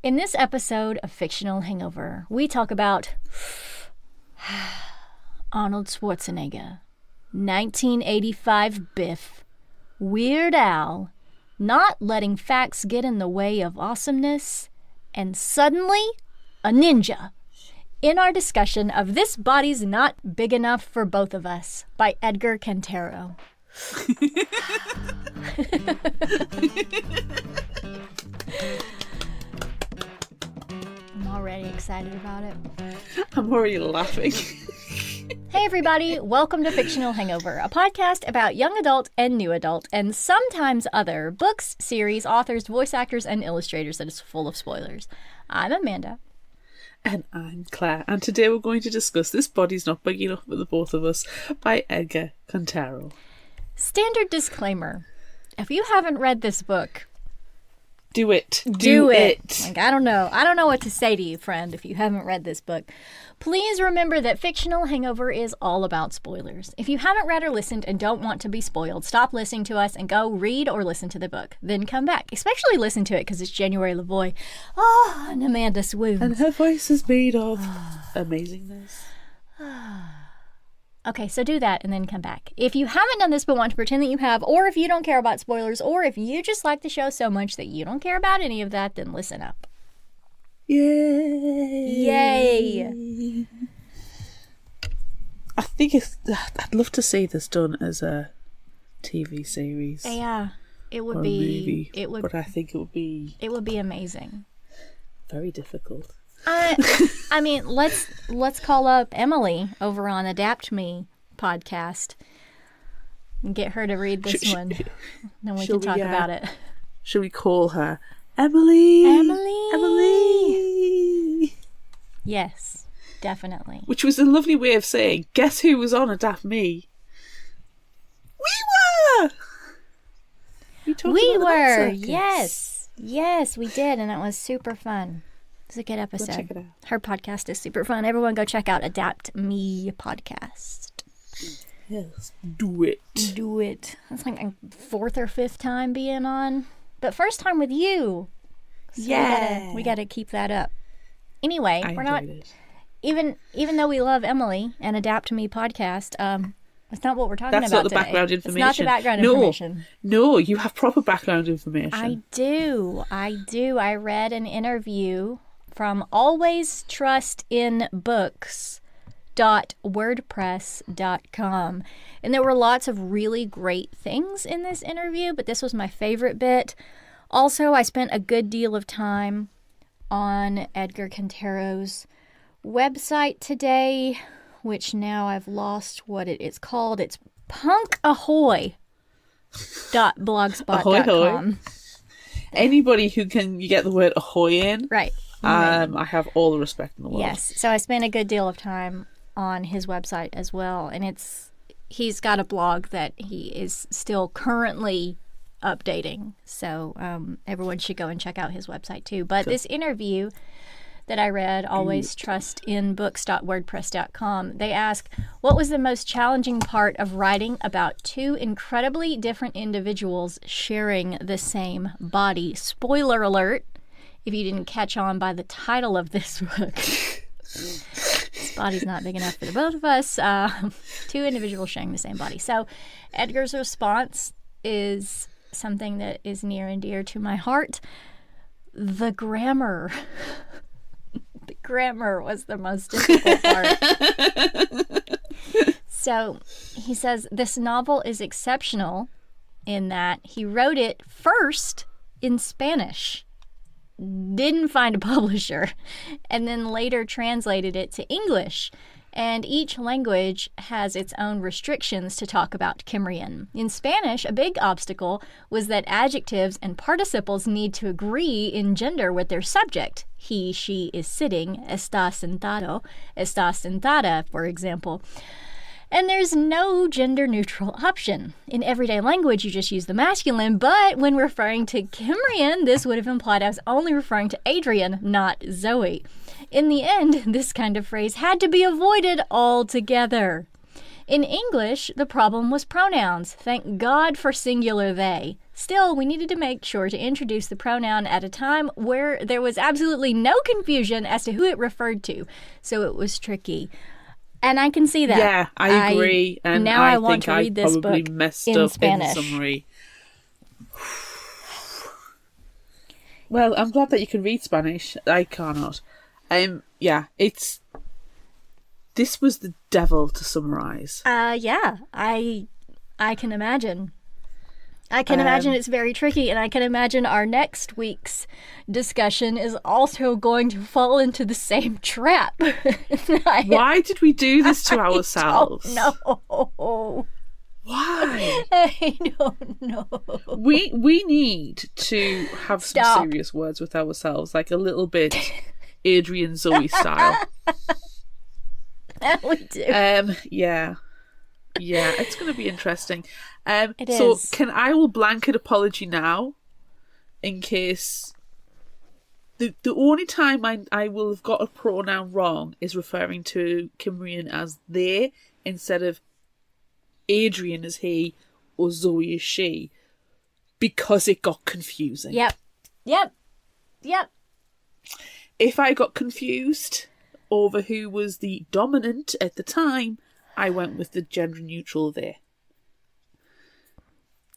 In this episode of Fictional Hangover, we talk about Arnold Schwarzenegger, 1985 Biff, Weird Al, not letting facts get in the way of awesomeness, and suddenly, a ninja. In our discussion of This Body's Not Big Enough for Both of Us by Edgar Cantero. I'm already excited about it. I'm already laughing. Hey everybody, welcome to Fictional Hangover, a podcast about young adult and new adult, and sometimes other books, series, authors, voice actors, and illustrators that is full of spoilers. I'm Amanda. And I'm Claire, and today we're going to discuss This Body's Not Big Enough for the Both of Us by Edgar Cantero. Standard disclaimer. If you haven't read this book, do it. Like, I don't know what to say to you, friend, if you haven't read this book. Please remember that Fictional Hangover is all about spoilers. If you haven't read or listened and don't want to be spoiled, stop listening to us and go read or listen to the book. Then come back. Especially listen to it because it's January LaVoy. Oh, and Amanda swoons. And her voice is made of amazingness. Okay, so do that and then come back. If you haven't done this but want to pretend that you have, or if you don't care about spoilers, or if you just like the show so much that you don't care about any of that, then listen up. Yay! I think I'd love to see this done as a TV series. Yeah, it would or be. A movie, it would, but I think it would be. It would be amazing. Very difficult. I mean, let's call up Emily over on Adapt Me podcast and get her to read this one. Then we can talk about it. Should we call her Emily? Emily. Yes, definitely. Which was a lovely way of saying, guess who was on Adapt Me? We were. We were. Yes, we did, and it was super fun. It's a good episode. Go check it out. Her podcast is super fun. Everyone go check out Adapt Me podcast. Yes, do it. Do it. That's like a fourth or fifth time being on. But first time with you. So yeah. We got to keep that up. Anyway, I we're not... it. Even though we love Emily and Adapt Me podcast, that's not what we're talking That's about not the today. background information. It's not the background information. No, you have proper background information. I do. I read an interview from alwaystrustinbooks.wordpress.com. And there were lots of really great things in this interview, but this was my favorite bit. Also, I spent a good deal of time on Edgar Cantero's website today, which now I've lost what it is called. It's punkahoy.blogspot.com. Ahoy. Anybody who can you get the word ahoy in. Right. I have all the respect in the world. Yes. So I spent a good deal of time on his website as well. And he's got a blog that he is still currently updating. So everyone should go and check out his website too. But this interview that I read, alwaystrustinbooks.wordpress.com, they ask, what was the most challenging part of writing about two incredibly different individuals sharing the same body? Spoiler alert, if you didn't catch on by the title of this book. This body's not big enough for the both of us. Two individuals sharing the same body. So Edgar's response is something that is near and dear to my heart. The grammar. The grammar was the most difficult part. So he says, this novel is exceptional in that he wrote it first in Spanish, didn't find a publisher, and then later translated it to English. And each language has its own restrictions to talk about Kimrian. In Spanish, a big obstacle was that adjectives and participles need to agree in gender with their subject. He, she is sitting, está sentado, está sentada, for example. And there's no gender-neutral option. In everyday language, you just use the masculine, but when referring to Kimrian, this would have implied I was only referring to Adrian, not Zoe. In the end, this kind of phrase had to be avoided altogether. In English, the problem was pronouns. Thank God for singular they. Still, we needed to make sure to introduce the pronoun at a time where there was absolutely no confusion as to who it referred to. So it was tricky. And I can see that. Yeah, I agree. And now I want think to read this probably book messed in up Spanish. in the summary. Well, I'm glad that you can read Spanish. I cannot. Yeah, this was the devil to summarize. Yeah, I can imagine. I can imagine it's very tricky, and I can imagine our next week's discussion is also going to fall into the same trap. Why did we do this to ourselves? No. Why? I don't know. We need to have some serious words with ourselves, like a little bit Adrian Zoe style. We do. Yeah, it's going to be interesting. It so is. I will blanket apology now, in case the only time I will have got a pronoun wrong is referring to Cymrian as they instead of Adrian as he or Zoe as she, because it got confusing. Yep. If I got confused over who was the dominant at the time, I went with the gender neutral they.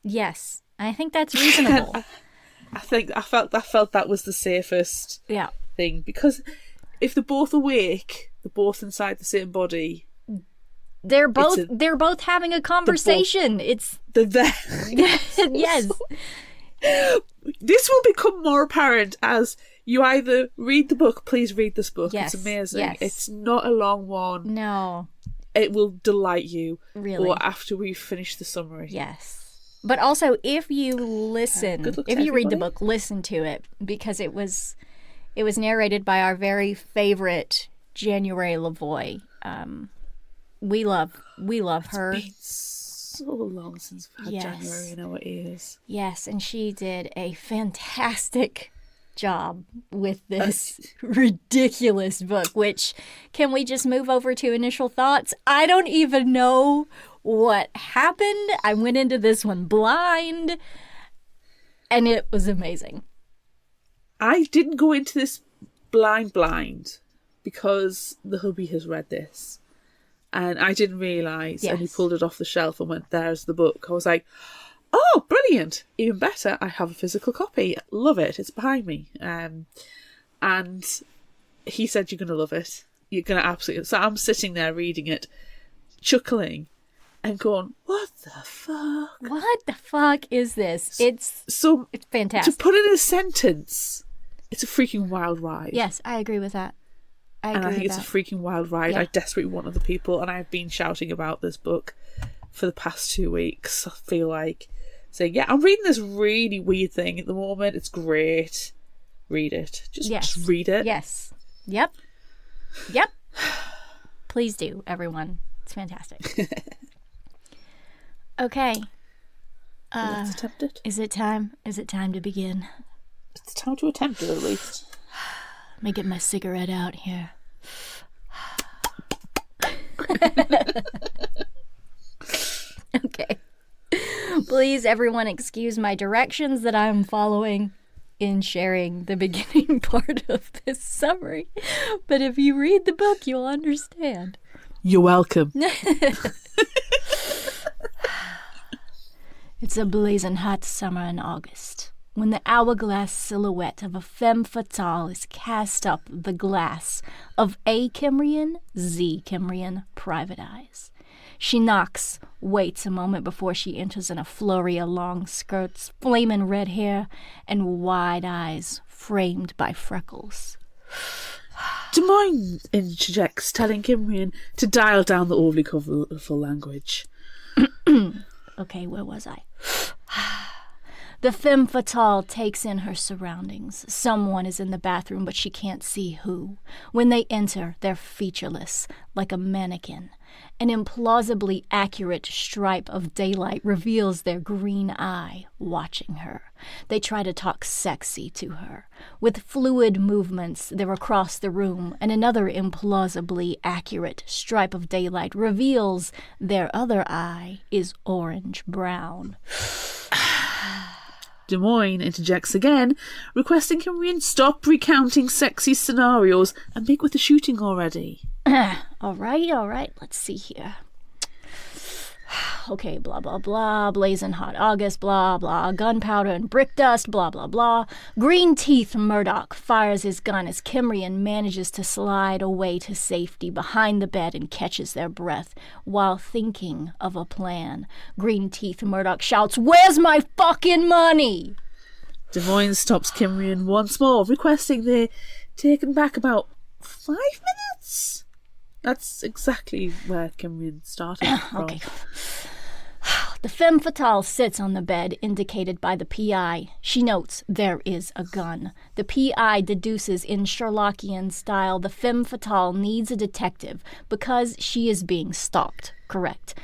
Yes, I think that's reasonable. I felt that was the safest thing, because if they're both awake, they're both inside the same body. They're both having a conversation. They're there. Yes. This will become more apparent as you either read the book. Please read this book. Yes. It's amazing. Yes. It's not a long one. No. It will delight you. Really. Or after we finish the summary. Yes. But also, if you listen, if you read the book, listen to it, because it was narrated by our very favorite January Lavoie. We love her. It's been so long since we've had January in our ears. Yes, and she did a fantastic job with this ridiculous book, which, can we just move over to initial thoughts? I don't even know what happened. I went into this one blind, and it was amazing. I didn't go into this blind because the hubby has read this, and I didn't realise, and he pulled it off the shelf and went, there's the book. I was like, oh, brilliant, even better, I have a physical copy, love it, it's behind me. And he said, you're going to love it, you're going to absolutely. So I'm sitting there reading it, chuckling and going, what the fuck? What the fuck is this? It's fantastic. To put it in a sentence, it's a freaking wild ride. Yes, I agree with that. I think it's a freaking wild ride. Yeah. I desperately want other people, and I've been shouting about this book for the past 2 weeks. I feel like saying, yeah, I'm reading this really weird thing at the moment. It's great. Read it. Just read it. Yes. Yep. Please do, everyone. It's fantastic. Okay. Let's attempt it. Is it time? Is it time to begin? It's time to attempt it, at least. Let me get my cigarette out here. Okay. Please, everyone, excuse my directions that I'm following in sharing the beginning part of this summary. But if you read the book, you'll understand. You're welcome. It's a blazing hot summer in August, when the hourglass silhouette of a femme fatale is cast up the glass of A. Cymrian, Z. Cymrian private eyes. She knocks, waits a moment before she enters in a flurry of long skirts, flaming red hair, and wide eyes framed by freckles. Des Moines interjects, telling Cymrian to dial down the overly colourful language. Okay, where was I? The femme fatale takes in her surroundings. Someone is in the bathroom, but she can't see who. When they enter, they're featureless, like a mannequin. An implausibly accurate stripe of daylight reveals their green eye, watching her. They try to talk sexy to her. With fluid movements, they're across the room, and another implausibly accurate stripe of daylight reveals their other eye is orange-brown. Des Moines interjects again, requesting Kimrian stop recounting sexy scenarios and make with the shooting already. All right. Let's see here. Okay, blah, blah, blah. Blazing hot August, blah, blah. Gunpowder and brick dust, blah, blah, blah. Green teeth Murdoch fires his gun as Kimrian manages to slide away to safety behind the bed and catches their breath while thinking of a plan. Green teeth Murdoch shouts, "Where's my fucking money?" Des Moines stops Kimrian once more, requesting they're taken back about 5 minutes. That's exactly where Kimrian started from. Okay. The femme fatale sits on the bed indicated by the PI. She notes there is a gun. The PI deduces in Sherlockian style the femme fatale needs a detective because she is being stalked. Correct.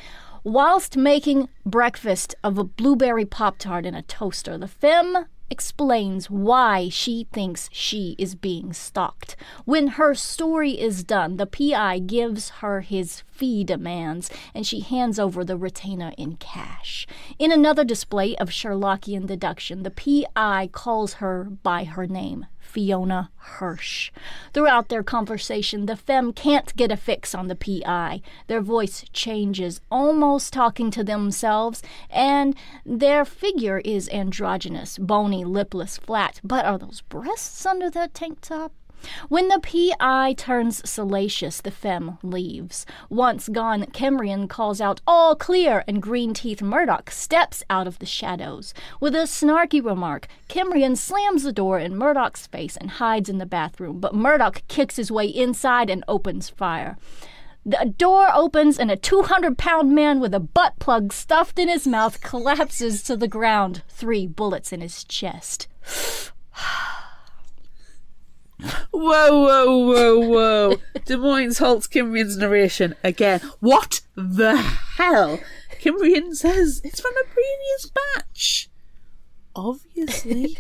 Whilst making breakfast of a blueberry Pop-Tart in a toaster, the femme explains why she thinks she is being stalked. When her story is done, the PI gives her his fee demands, and she hands over the retainer in cash. In another display of Sherlockian deduction, the PI calls her by her name, Fiona Hirsch. Throughout their conversation, the femme can't get a fix on the PI. Their voice changes, almost talking to themselves, and their figure is androgynous, bony, lipless, flat. But are those breasts under that tank top? When the PI turns salacious, the femme leaves. Once gone, Kimrian calls out, "All clear," and Green Teeth Murdoch steps out of the shadows. With a snarky remark, Kimrian slams the door in Murdoch's face and hides in the bathroom, but Murdoch kicks his way inside and opens fire. The door opens and a 200-pound man with a butt plug stuffed in his mouth collapses to the ground, 3 bullets in his chest. Whoa. Des Moines halts Kimrian's narration again. What the hell? Kimrian says it's from a previous batch. Obviously.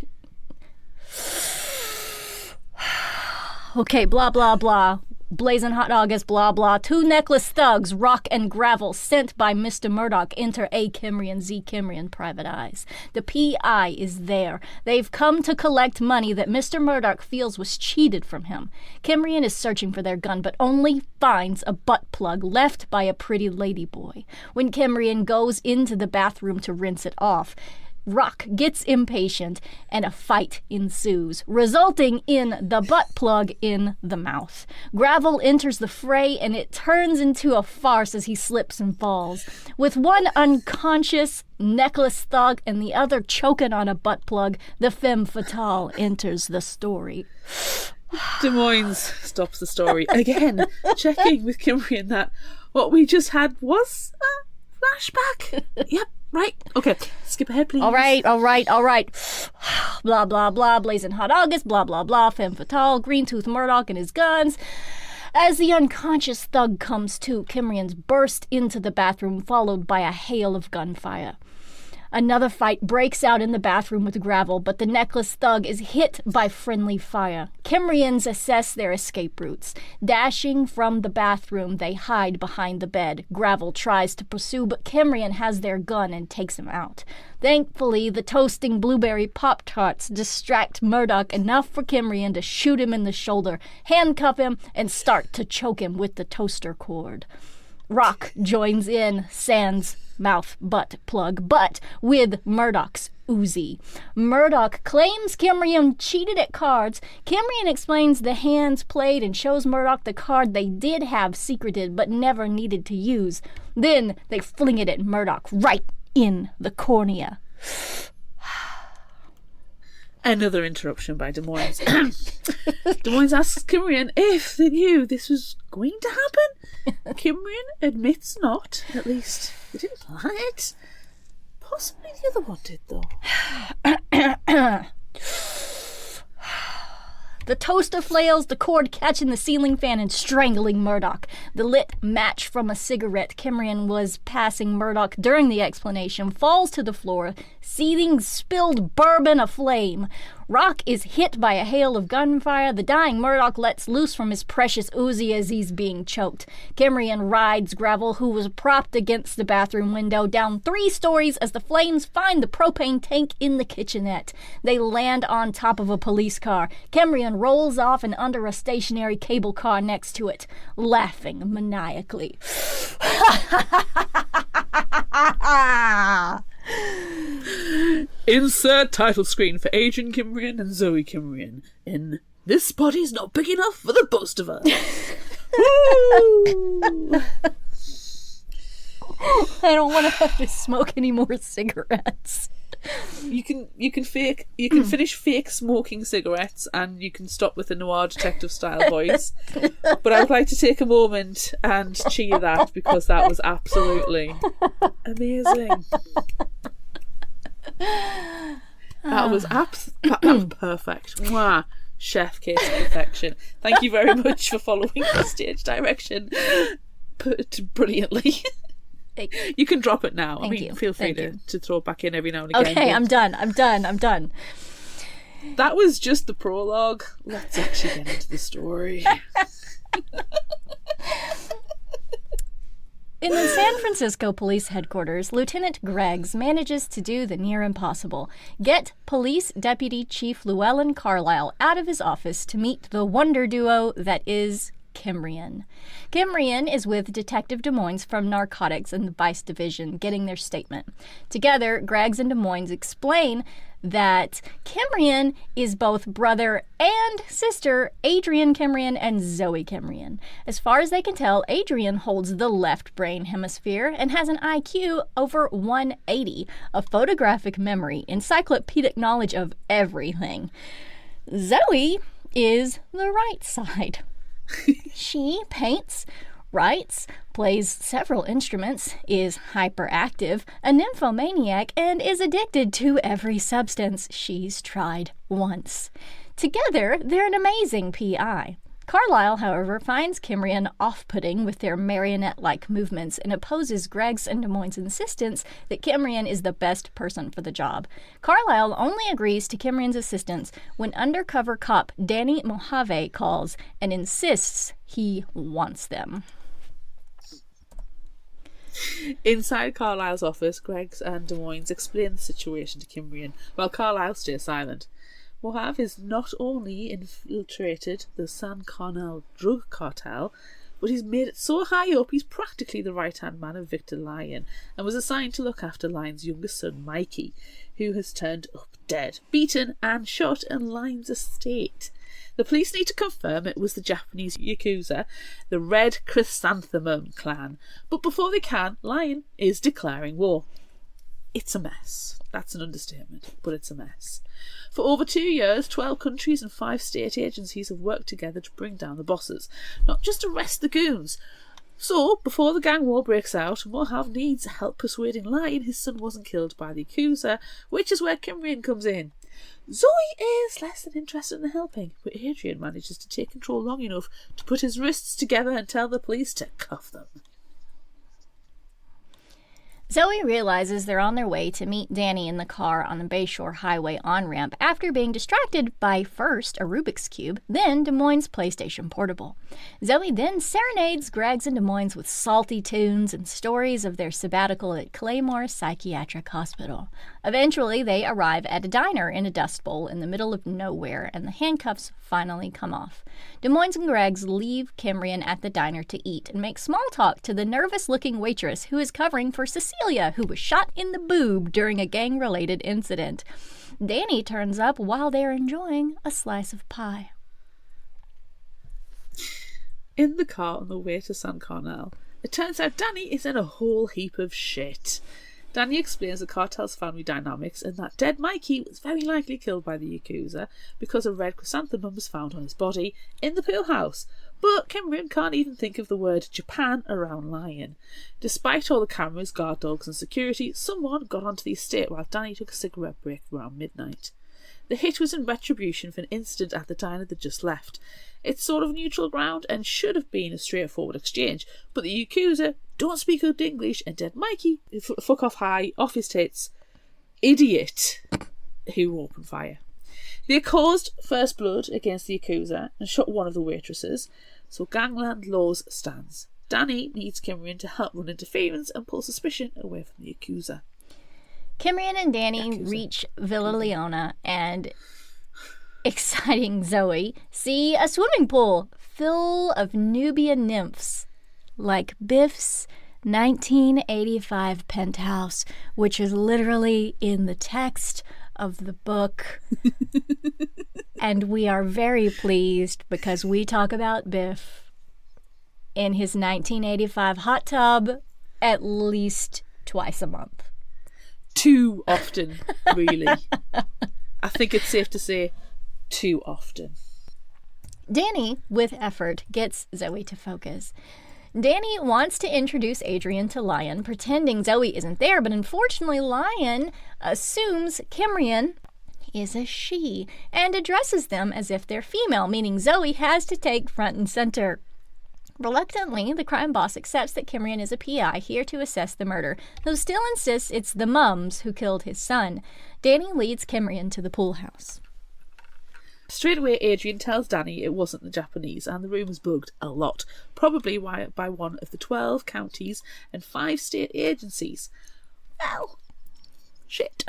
Okay, blah, blah, blah. Blazing hot August, blah, blah. 2 necklace thugs, rock and gravel, sent by Mr. Murdoch, enter A. Kimrian, Z. Kimrian, private eyes. The PI is there. They've come to collect money that Mr. Murdoch feels was cheated from him. Kimrian is searching for their gun, but only finds a butt plug left by a pretty ladyboy. When Kimrian goes into the bathroom to rinse it off, Rock gets impatient and a fight ensues, resulting in the butt plug in the mouth. Gravel enters the fray and it turns into a farce as he slips and falls. With one unconscious necklace thug and the other choking on a butt plug, the femme fatale enters the story. Des Moines stops the story again, checking with Kimrian that what we just had was a flashback. Yep. Right. Okay. Skip ahead, please. All right. Blah, blah, blah. Blazing hot August. Blah, blah, blah. Femme fatale. Green Tooth Murdoch and his guns. As the unconscious thug comes to, Kimrian's burst into the bathroom, followed by a hail of gunfire. Another fight breaks out in the bathroom with Gravel, but the necklace thug is hit by friendly fire. Kimrians assess their escape routes. Dashing from the bathroom, they hide behind the bed. Gravel tries to pursue, but Kimrian has their gun and takes him out. Thankfully, the toasting blueberry Pop-Tarts distract Murdoch enough for Kimrian to shoot him in the shoulder, handcuff him, and start to choke him with the toaster cord. Rock joins in, sans mouth butt plug, but with Murdoch's Uzi. Murdoch claims Kimrian cheated at cards. Kimrian explains the hands played and shows Murdoch the card they did have secreted but never needed to use. Then they fling it at Murdoch right in the cornea. Another interruption by Des Moines. Des Moines asks Kimrian if they knew this was going to happen. Kimrian admits not. At least they didn't plan it. Possibly the other one did, though. The toaster flails, the cord catching the ceiling fan and strangling Murdoch. The lit match from a cigarette Kimrian was passing Murdoch during the explanation falls to the floor, seething spilled bourbon aflame. Rock is hit by a hail of gunfire. The dying Murdoch lets loose from his precious Uzi as he's being choked. Kimrian rides Gravel, who was propped against the bathroom window, down 3 stories as the flames find the propane tank in the kitchenette. They land on top of a police car. Kimrian rolls off and under a stationary cable car next to it, laughing maniacally. Insert title screen for Adrian Kimrian and Zoe Kimrian in This Body's Not Big Enough for the Both of Us. Woo! I don't want to have to smoke any more cigarettes. You can finish fake smoking cigarettes, and you can stop with a Noir Detective style voice. But I would like to take a moment and cheer that, because that was absolutely amazing. That was perfect. Mwah. Chef kiss perfection. Thank you very much for following the stage direction brilliantly. You can drop it now. Thank you. Feel free to throw it back in every now and again. Okay, I'm done. That was just the prologue. Let's actually get into the story. In the San Francisco police headquarters, Lieutenant Greggs manages to do the near impossible. Get Police Deputy Chief Llewellyn Carlisle out of his office to meet the wonder duo that is Kimrian. Kimrian is with Detective Des Moines from Narcotics and the Vice Division, getting their statement. Together, Greggs and Des Moines explain that Kimrian is both brother and sister Adrian Kimrian and Zoe Kimrian. As far as they can tell, Adrian holds the left brain hemisphere and has an IQ over 180, a photographic memory, encyclopedic knowledge of everything. Zoe is the right side. She paints, writes, plays several instruments, is hyperactive, a nymphomaniac, and is addicted to every substance she's tried once. Together, they're an amazing PI. Carlisle, however, finds Kimrian off-putting with their marionette-like movements and opposes Greggs and Des Moines' insistence that Kimrian is the best person for the job. Carlisle only agrees to Kimrian's assistance when undercover cop Danny Mojave calls and insists he wants them. Inside Carlisle's office, Greggs and Des Moines explain the situation to Kimrian, while Carlisle stays silent. Mojave has not only infiltrated the San Carnal drug cartel, but he's made it so high up he's practically the right-hand man of Victor Lyon, and was assigned to look after Lyon's youngest son, Mikey, who has turned up dead, beaten and shot in Lyon's estate. The police need to confirm it was the Japanese Yakuza, the Red Chrysanthemum clan, but before they can, Lyon is declaring war. It's a mess. That's an understatement, but it's a mess. For over 2 years, 12 countries and 5 state agencies have worked together to bring down the bosses, not just arrest the goons. So, before the gang war breaks out, Mojave needs help persuading Lyon his son wasn't killed by the Yakuza, which is where Kimrian comes in. Zoe is less than interested in helping, but Adrian manages to take control long enough to put his wrists together and tell the police to cuff them. Zoe realizes they're on their way to meet Danny in the car on the Bayshore Highway on-ramp after being distracted by first a Rubik's Cube, then Des Moines' PlayStation Portable. Zoe then serenades Greggs and Des Moines with salty tunes and stories of their sabbatical at Claymore Psychiatric Hospital. Eventually, they arrive at a diner in a dust bowl in the middle of nowhere, and the handcuffs finally come off. Des Moines and Greggs leave Kimrian at the diner to eat and make small talk to the nervous-looking waitress who is covering for Cecilia, who was shot in the boob during a gang-related incident. Danny turns up while they're enjoying a slice of pie. In the car on the way to San Carnal, it turns out Danny is in a whole heap of shit. Danny explains the cartel's family dynamics and that dead Mikey was very likely killed by the Yakuza because a red chrysanthemum was found on his body in the pool house. But Kimrian can't even think of the word Japan around Lyon. Despite all the cameras, guard dogs and security, someone got onto the estate while Danny took a cigarette break around midnight. The hit was in retribution for an incident at the diner that just left. It's sort of neutral ground and should have been a straightforward exchange, but the Yakuza don't speak good English, and dead Mikey, fuck off high, off his tits, idiot, who opened fire. They caused first blood against the Yakuza and shot one of the waitresses, so gangland laws stands. Danny needs Kimrian to help run interference and pull suspicion away from the Yakuza. Kimrian and Danny reach Villa Leona and exciting Zoe see a swimming pool full of Nubian nymphs, like Biff's 1985 penthouse, which is literally in the text of the book. And we are very pleased because we talk about Biff in his 1985 hot tub at least twice a month. Too often, really. I think it's safe to say too often. Danny, with effort, gets Zoe to focus. Danny wants to introduce Adrian to Lion, pretending Zoe isn't there, but unfortunately Lion assumes Kimrian is a she and addresses them as if they're female, meaning Zoe has to take front and center. Reluctantly, the crime boss accepts that Kimrian is a PI here to assess the murder, though still insists it's the mums who killed his son. Danny leads Kimrian to the pool house. Straight away, Adrian tells Danny it wasn't the Japanese, and the room was bugged a lot, probably by one of the 12 counties and 5 state agencies. Well, shit.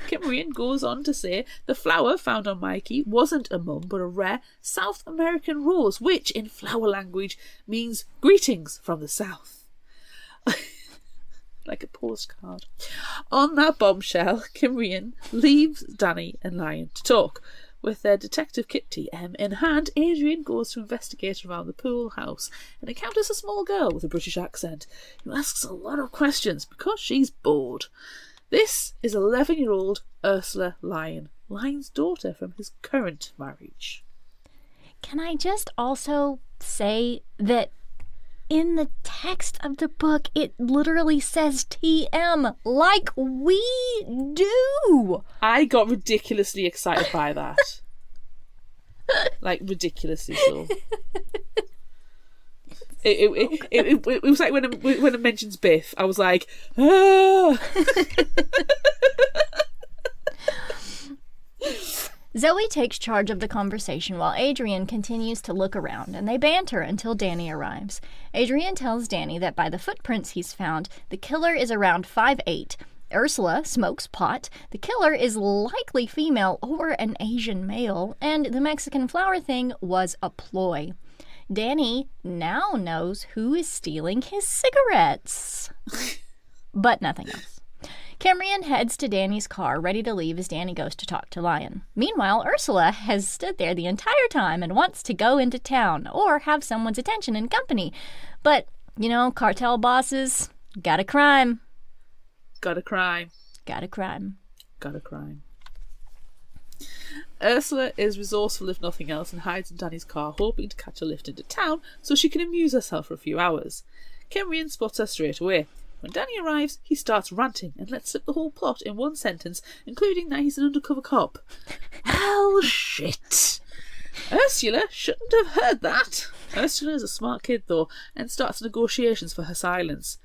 Kimrian goes on to say the flower found on Mikey wasn't a mum, but a rare South American rose, which, in flower language, means greetings from the South. Like a postcard. On that bombshell, Kimrian leaves Danny and Lion to talk. With their detective kit TM in hand, Adrian goes to investigate around the pool house and encounters a small girl with a British accent who asks a lot of questions because she's bored. This is 11-year-old Ursula Lion, Lion's daughter from his current marriage. Can I just also say that in the text of the book, it literally says TM, like we do. I got ridiculously excited by that. Like, ridiculously so. It was like when it mentions Biff, I was like, ah! Zoe takes charge of the conversation while Adrian continues to look around, and they banter until Danny arrives. Adrian tells Danny that by the footprints he's found, the killer is around 5'8". Ursula smokes pot, the killer is likely female or an Asian male, and the Mexican flower thing was a ploy. Danny now knows who is stealing his cigarettes. But nothing else. Kimrian heads to Danny's car, ready to leave as Danny goes to talk to Lion. Meanwhile, Ursula has stood there the entire time and wants to go into town or have someone's attention and company. But, you know, cartel bosses, got a crime. Got a crime. Got a crime. Got a crime. Ursula is resourceful if nothing else and hides in Danny's car, hoping to catch a lift into town so she can amuse herself for a few hours. Kimrian spots her straight away. When Danny arrives, he starts ranting and lets slip the whole plot in one sentence, including that he's an undercover cop. Well, shit. Ursula shouldn't have heard that. Ursula is a smart kid, though, and starts negotiations for her silence.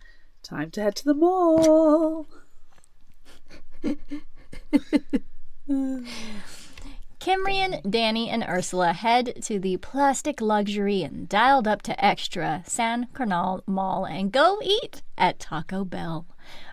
Time to head to the mall. Kimrian, Danny, and Ursula head to the plastic luxury and dialed up to extra San Carnal Mall and go eat at Taco Bell.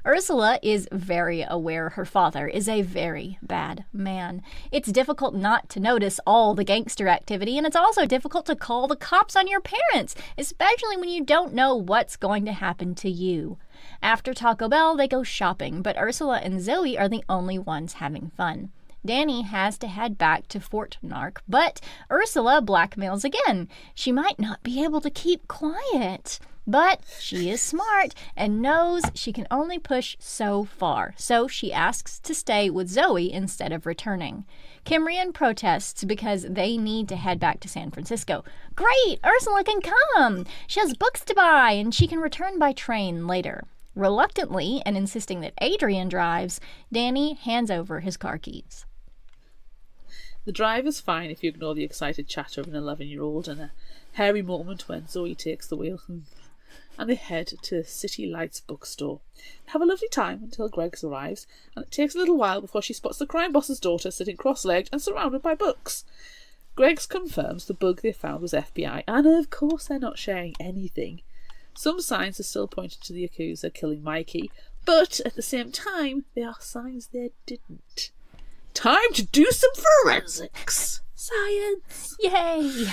Ursula is very aware her father is a very bad man. It's difficult not to notice all the gangster activity, and it's also difficult to call the cops on your parents, especially when you don't know what's going to happen to you. After Taco Bell, they go shopping, but Ursula and Zoe are the only ones having fun. Danny has to head back to Fort Narc, but Ursula blackmails again. She might not be able to keep quiet, but she is smart and knows she can only push so far, so she asks to stay with Zoe instead of returning. Kimrian protests because they need to head back to San Francisco. Great! Ursula can come! She has books to buy and she can return by train later. Reluctantly, and insisting that Adrian drives, Danny hands over his car keys. The drive is fine if you ignore the excited chatter of an 11-year-old and a hairy moment when Zoe takes the wheel. and they head to City Lights bookstore. They have a lovely time until Greg's arrives, and it takes a little while before she spots the crime boss's daughter sitting cross-legged and surrounded by books. Greg's confirms the bug they found was FBI, and of course they're not sharing anything. Some signs are still pointing to the accuser killing Mikey, but at the same time, there are signs they didn't. Time to do some forensics! Science! Yay!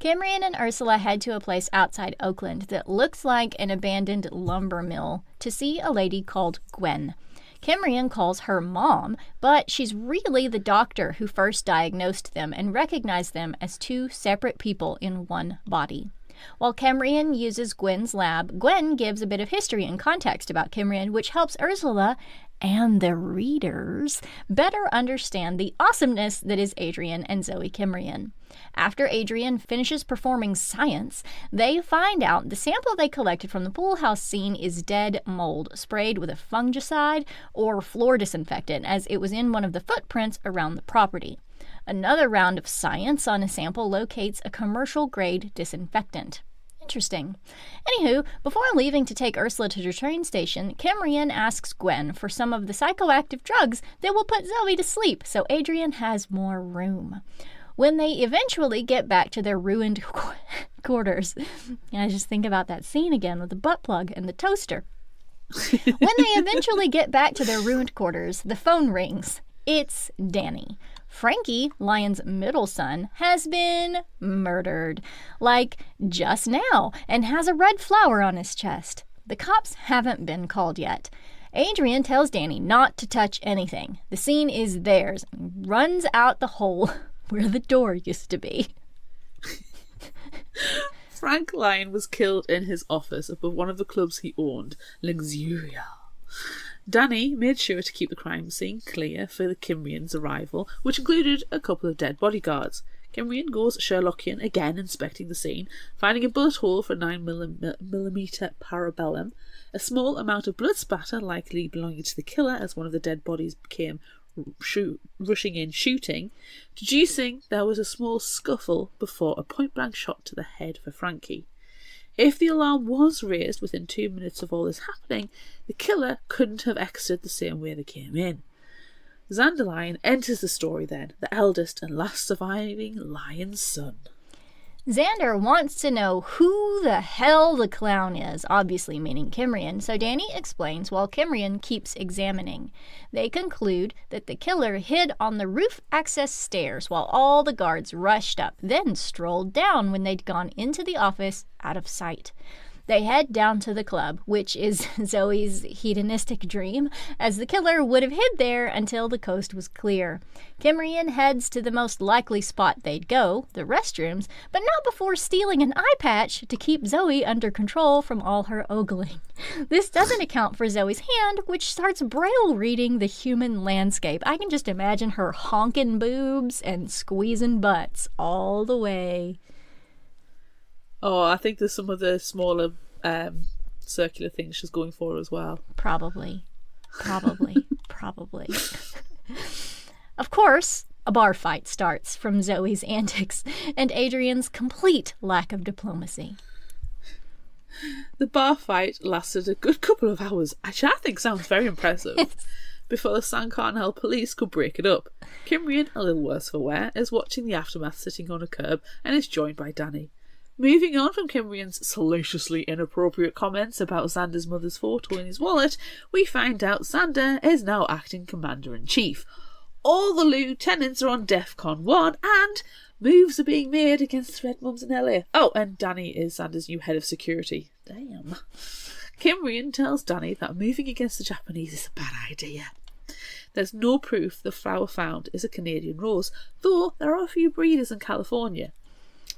Camrian and Ursula head to a place outside Oakland that looks like an abandoned lumber mill to see a lady called Gwen. Camrian calls her mom, but she's really the doctor who first diagnosed them and recognized them as two separate people in one body. While Camrian uses Gwen's lab, Gwen gives a bit of history and context about Camrian, which helps Ursula and the readers better understand the awesomeness that is Adrian and Zoe Camrian. After Adrian finishes performing science, they find out the sample they collected from the pool house scene is dead mold, sprayed with a fungicide or floor disinfectant, as it was in one of the footprints around the property. Another round of science on a sample locates a commercial-grade disinfectant. Interesting. Anywho, before leaving to take Ursula to the train station, Camrian asks Gwen for some of the psychoactive drugs that will put Zoe to sleep so Adrian has more room. When they eventually get back to their ruined quarters, and I just think about that scene again with the butt plug and the toaster. When they eventually get back to their ruined quarters, the phone rings. It's Danny. Frankie, Lyon's middle son, has been murdered, like just now, and has a red flower on his chest. The cops haven't been called yet. Adrian tells Danny not to touch anything. The scene is theirs and runs out the hole where the door used to be. Frank Lyon was killed in his office above one of the clubs he owned, Luxuria. Danny made sure to keep the crime scene clear for the Camrians' arrival, which included a couple of dead bodyguards. Camrian goes Sherlockian, again inspecting the scene, finding a bullet hole for a 9mm parabellum, a small amount of blood spatter likely belonging to the killer as one of the dead bodies came rushing in shooting, deducing there was a small scuffle before a point-blank shot to the head for Frankie. If the alarm was raised within 2 minutes of all this happening, the killer couldn't have exited the same way they came in. Xander Lyon enters the story then, the eldest and last surviving Lyon's son. Xander wants to know who the hell the clown is, obviously meaning Camrian, so Danny explains while Camrian keeps examining. They conclude that the killer hid on the roof access stairs while all the guards rushed up, then strolled down when they'd gone into the office out of sight. They head down to the club, which is Zoe's hedonistic dream, as the killer would have hid there until the coast was clear. Camrian heads to the most likely spot they'd go, the restrooms, but not before stealing an eye patch to keep Zoe under control from all her ogling. This doesn't account for Zoe's hand, which starts braille reading the human landscape. I can just imagine her honking boobs and squeezing butts all the way. Oh, I think there's some of the smaller circular things she's going for as well. Probably. Of course, a bar fight starts from Zoe's antics and Adrian's complete lack of diplomacy. The bar fight lasted a good couple of hours, which I think sounds very impressive. Before the San Carnell police could break it up. Camrian, a little worse for wear, is watching the aftermath sitting on a curb and is joined by Danny. Moving on from Camrian's salaciously inappropriate comments about Xander's mother's photo in his wallet, we find out Xander is now acting Commander-in-Chief. All the lieutenants are on DEFCON 1 and moves are being made against threat mums in LA. Oh, and Danny is Xander's new head of security. Damn. Camrian tells Danny that moving against the Japanese is a bad idea. There's no proof the flower found is a Canadian rose, though there are a few breeders in California.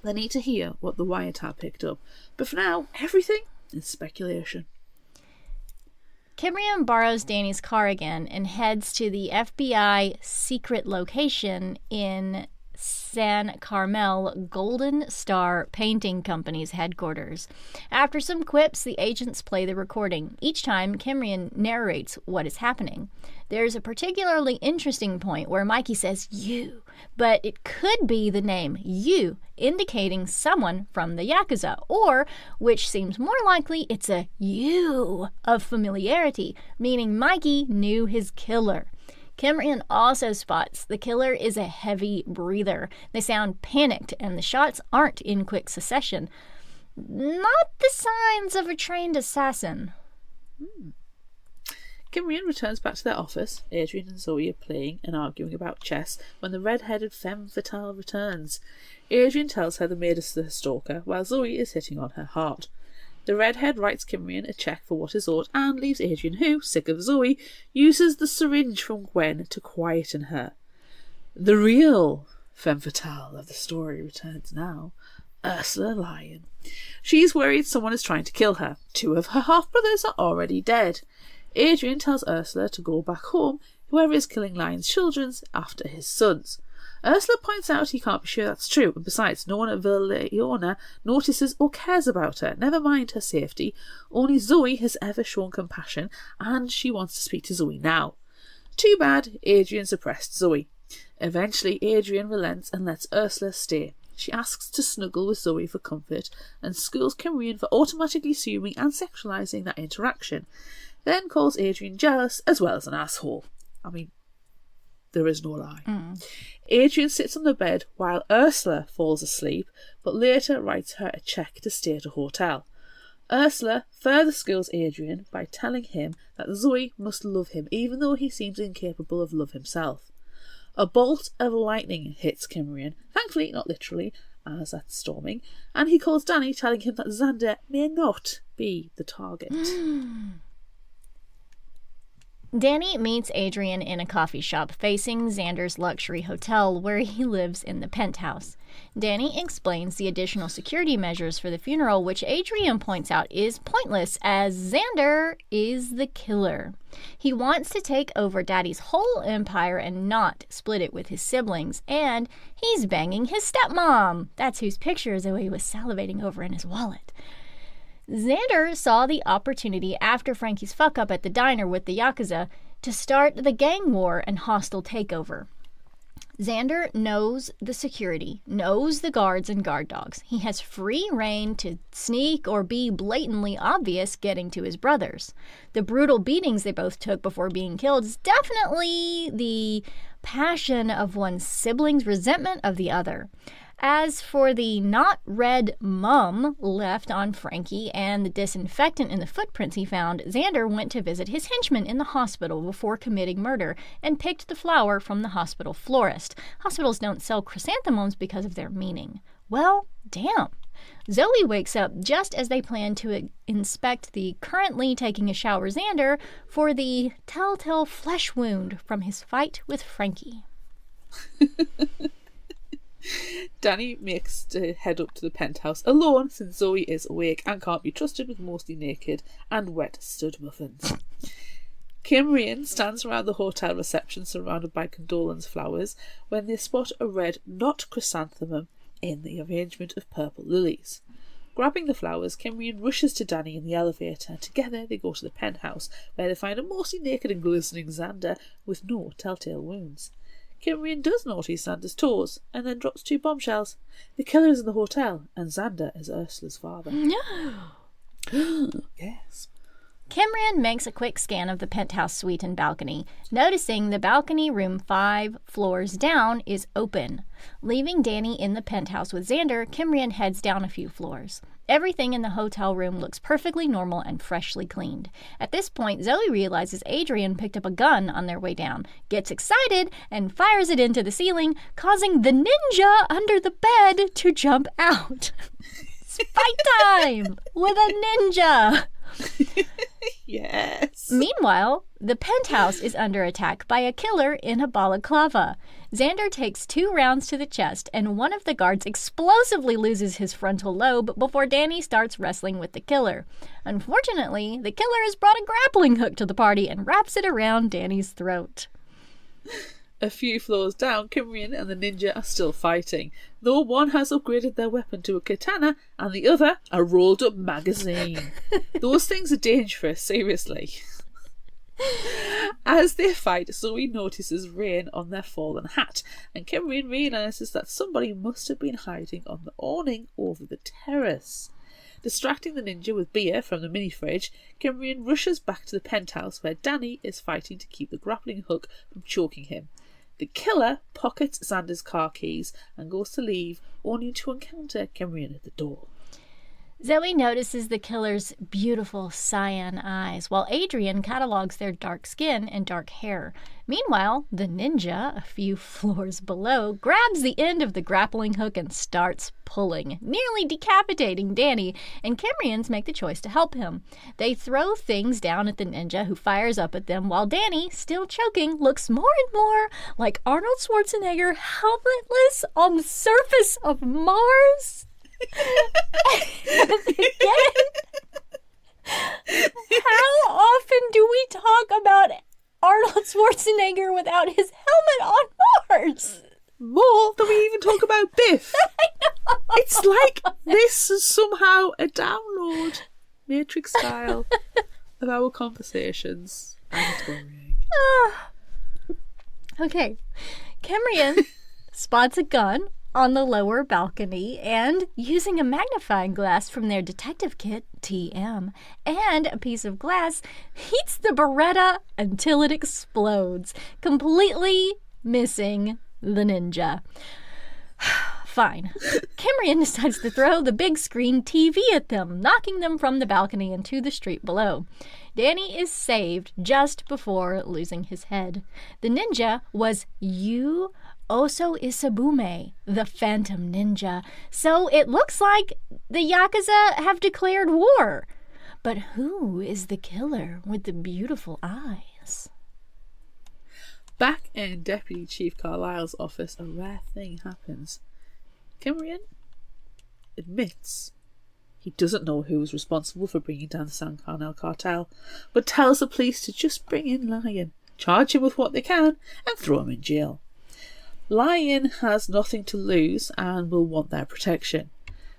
They need to hear what the wiretap picked up. But for now, everything is speculation. Camrian borrows Danny's car again and heads to the FBI secret location in San Carmel Golden Star Painting Company's headquarters. After some quips, the agents play the recording. Each time, Kimrian narrates what is happening. There's a particularly interesting point where Mikey says, "you," but it could be the name "you," indicating someone from the Yakuza, or, which seems more likely, it's a "you" of familiarity, meaning Mikey knew his killer. Kimrian also spots the killer is a heavy breather. They sound panicked, and the shots aren't in quick succession. Not the signs of a trained assassin. Kimrian returns back to their office. Adrian and Zoe are playing and arguing about chess when the red-headed femme fatale returns. Adrian tells her the maid is the stalker, while Zoe is hitting on her heart. The redhead writes Kimrian a check for what is owed and leaves Adrian, who, sick of Zoe, uses the syringe from Gwen to quieten her. The real femme fatale of the story returns now, Ursula Lyon. She's worried someone is trying to kill her. 2 of her half-brothers are already dead. Adrian tells Ursula to go back home. Whoever is killing Lyon's children's after his sons. Ursula points out he can't be sure that's true, and besides, no one at Villa notices or cares about her, never mind her safety. Only Zoe has ever shown compassion, and she wants to speak to Zoe now. Too bad Adrian suppressed Zoe. Eventually, Adrian relents and lets Ursula stay. She asks to snuggle with Zoe for comfort, and schools Kimrian for automatically assuming and sexualising that interaction. Then calls Adrian jealous as well as an asshole. I mean, there is no lie. Adrian sits on the bed while Ursula falls asleep, but later writes her a check to stay at a hotel. Ursula further schools Adrian by telling him that Zoe must love him even though he seems incapable of love himself. A bolt of lightning hits Kimrian, thankfully not literally, as that's storming, and he calls Danny telling him that Xander may not be the target. Danny meets Adrian in a coffee shop facing Xander's luxury hotel where he lives in the penthouse. Danny explains the additional security measures for the funeral, which Adrian points out is pointless as Xander is the killer. He wants to take over Daddy's whole empire and not split it with his siblings, and he's banging his stepmom. That's whose picture Zoe was salivating over in his wallet. Xander saw the opportunity after Frankie's fuck-up at the diner with the Yakuza to start the gang war and hostile takeover. Xander knows the security, knows the guards and guard dogs. He has free reign to sneak or be blatantly obvious getting to his brothers. The brutal beatings they both took before being killed is definitely the passion of one sibling's resentment of the other. As for the not red mum left on Frankie and the disinfectant in the footprints he found, Xander went to visit his henchman in the hospital before committing murder and picked the flower from the hospital florist. Hospitals don't sell chrysanthemums because of their meaning. Well, damn. Zoe wakes up just as they plan to inspect the currently taking a shower Xander for the telltale flesh wound from his fight with Frankie. Danny makes to head up to the penthouse alone since Zoe is awake and can't be trusted with mostly naked and wet stud muffins. Kimrian stands around the hotel reception surrounded by condolence flowers when they spot a red not chrysanthemum in the arrangement of purple lilies. Grabbing the flowers, Kimrian rushes to Danny in the elevator. Together they go to the penthouse where they find a mostly naked and glistening Xander with no telltale wounds. Kimrian does notice Xander's toes and then drops 2 bombshells. The killer is in the hotel and Xander is Ursula's father. No. Yes. Kimrian makes a quick scan of the penthouse suite and balcony, noticing the balcony room 5 floors down is open. Leaving Danny in the penthouse with Xander, Kimrian heads down a few floors. Everything in the hotel room looks perfectly normal and freshly cleaned. At this point, Zoe realizes Adrian picked up a gun on their way down, gets excited, and fires it into the ceiling, causing the ninja under the bed to jump out. Fight time with a ninja! Yes. Meanwhile, the penthouse is under attack by a killer in a balaclava. Xander takes 2 rounds to the chest, and one of the guards explosively loses his frontal lobe before Danny starts wrestling with the killer. Unfortunately, the killer has brought a grappling hook to the party and wraps it around Danny's throat. A few floors down, Kimrian and the ninja are still fighting, though one has upgraded their weapon to a katana and the other a rolled-up magazine. Those things are dangerous, seriously. As they fight, Zoe notices rain on their fallen hat, and Kimrian realises that somebody must have been hiding on the awning over the terrace. Distracting the ninja with beer from the mini-fridge, Kimrian rushes back to the penthouse where Danny is fighting to keep the grappling hook from choking him. The killer pockets Xander's car keys and goes to leave, only to encounter Kimrian at the door. Zoe notices the killer's beautiful cyan eyes, while Adrian catalogs their dark skin and dark hair. Meanwhile, the ninja, a few floors below, grabs the end of the grappling hook and starts pulling, nearly decapitating Danny, and Kimrians make the choice to help him. They throw things down at the ninja, who fires up at them, while Danny, still choking, looks more and more like Arnold Schwarzenegger helmetless on the surface of Mars. Again, how often do we talk about Arnold Schwarzenegger without his helmet on Mars? More than we even talk about Biff. It's like this is somehow a download, Matrix style, of our conversations. And it's worrying. Okay. Kimrian spots a gun on the lower balcony and, using a magnifying glass from their detective kit, TM, and a piece of glass, heats the Beretta until it explodes, completely missing the ninja. Fine. Kimrian decides to throw the big screen TV at them, knocking them from the balcony into the street below. Danny is saved just before losing his head. The ninja was Isabume, the Phantom Ninja, so it looks like the Yakuza have declared war. But who is the killer with the beautiful eyes? Back in Deputy Chief Carlisle's office, a rare thing happens. Kimrian admits he doesn't know who was responsible for bringing down the San Carnel cartel, but tells the police to just bring in Lion, charge him with what they can, and throw him in jail. Lion has nothing to lose and will want their protection.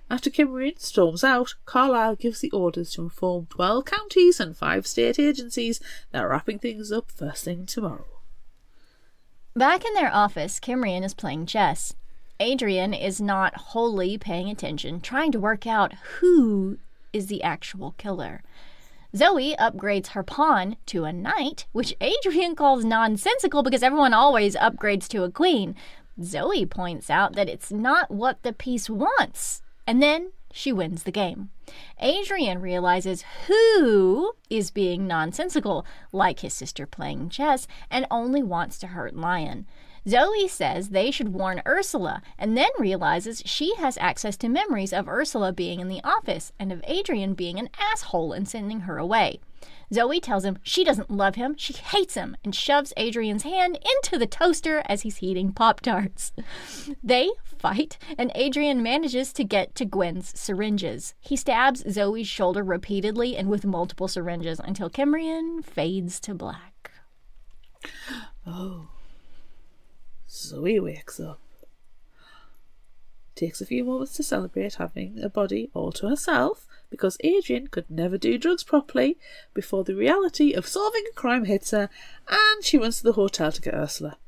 After Kimrian storms out, Carlisle gives the orders to inform 12 counties and 5 state agencies that are wrapping things up first thing tomorrow. Back in their office, Kimrian is playing chess. Adrian is not wholly paying attention, trying to work out who is the actual killer. Zoe upgrades her pawn to a knight, which Adrian calls nonsensical because everyone always upgrades to a queen. Zoe points out that it's not what the piece wants, and then she wins the game. Adrian realizes who is being nonsensical, like his sister playing chess, and only wants to hurt Lion. Zoe says they should warn Ursula, and then realizes she has access to memories of Ursula being in the office and of Adrian being an asshole and sending her away. Zoe tells him she doesn't love him, she hates him, and shoves Adrian's hand into the toaster as he's heating Pop-Tarts. They fight, and Adrian manages to get to Gwen's syringes. He stabs Zoe's shoulder repeatedly and with multiple syringes until Kimrian fades to black. Oh. Zoe wakes up. Takes a few moments to celebrate having a body all to herself because Adrian could never do drugs properly before the reality of solving a crime hits her, and she runs to the hotel to get Ursula.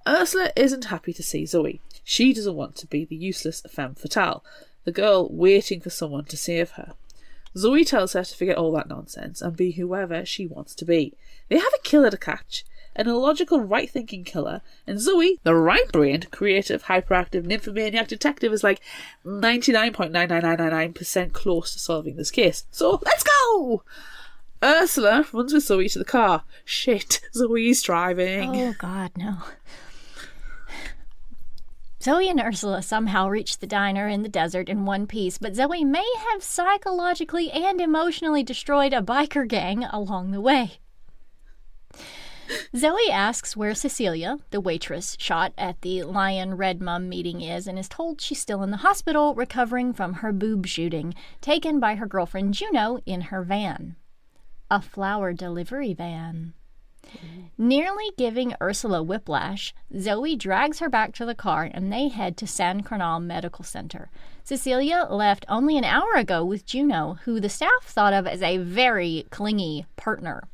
Ursula isn't happy to see Zoe. She doesn't want to be the useless femme fatale, the girl waiting for someone to save her. Zoe tells her to forget all that nonsense and be whoever she wants to be. They have a killer to catch, an illogical, right-thinking killer, and Zoe, the right-brained, creative, hyperactive, nymphomaniac detective, is like 99.99999% close to solving this case. So, let's go! Ursula runs with Zoe to the car. Shit, Zoe's driving. Oh, God, no. Zoe and Ursula somehow reach the diner in the desert in one piece, but Zoe may have psychologically and emotionally destroyed a biker gang along the way. Zoe asks where Cecilia, the waitress shot at the Lion Red Mum meeting, is and is told she's still in the hospital recovering from her boob shooting, taken by her girlfriend Juno in her van. A flower delivery van. Nearly giving Ursula whiplash, Zoe drags her back to the car and they head to San Carnal Medical Center. Cecilia left only an hour ago with Juno, who the staff thought of as a very clingy partner.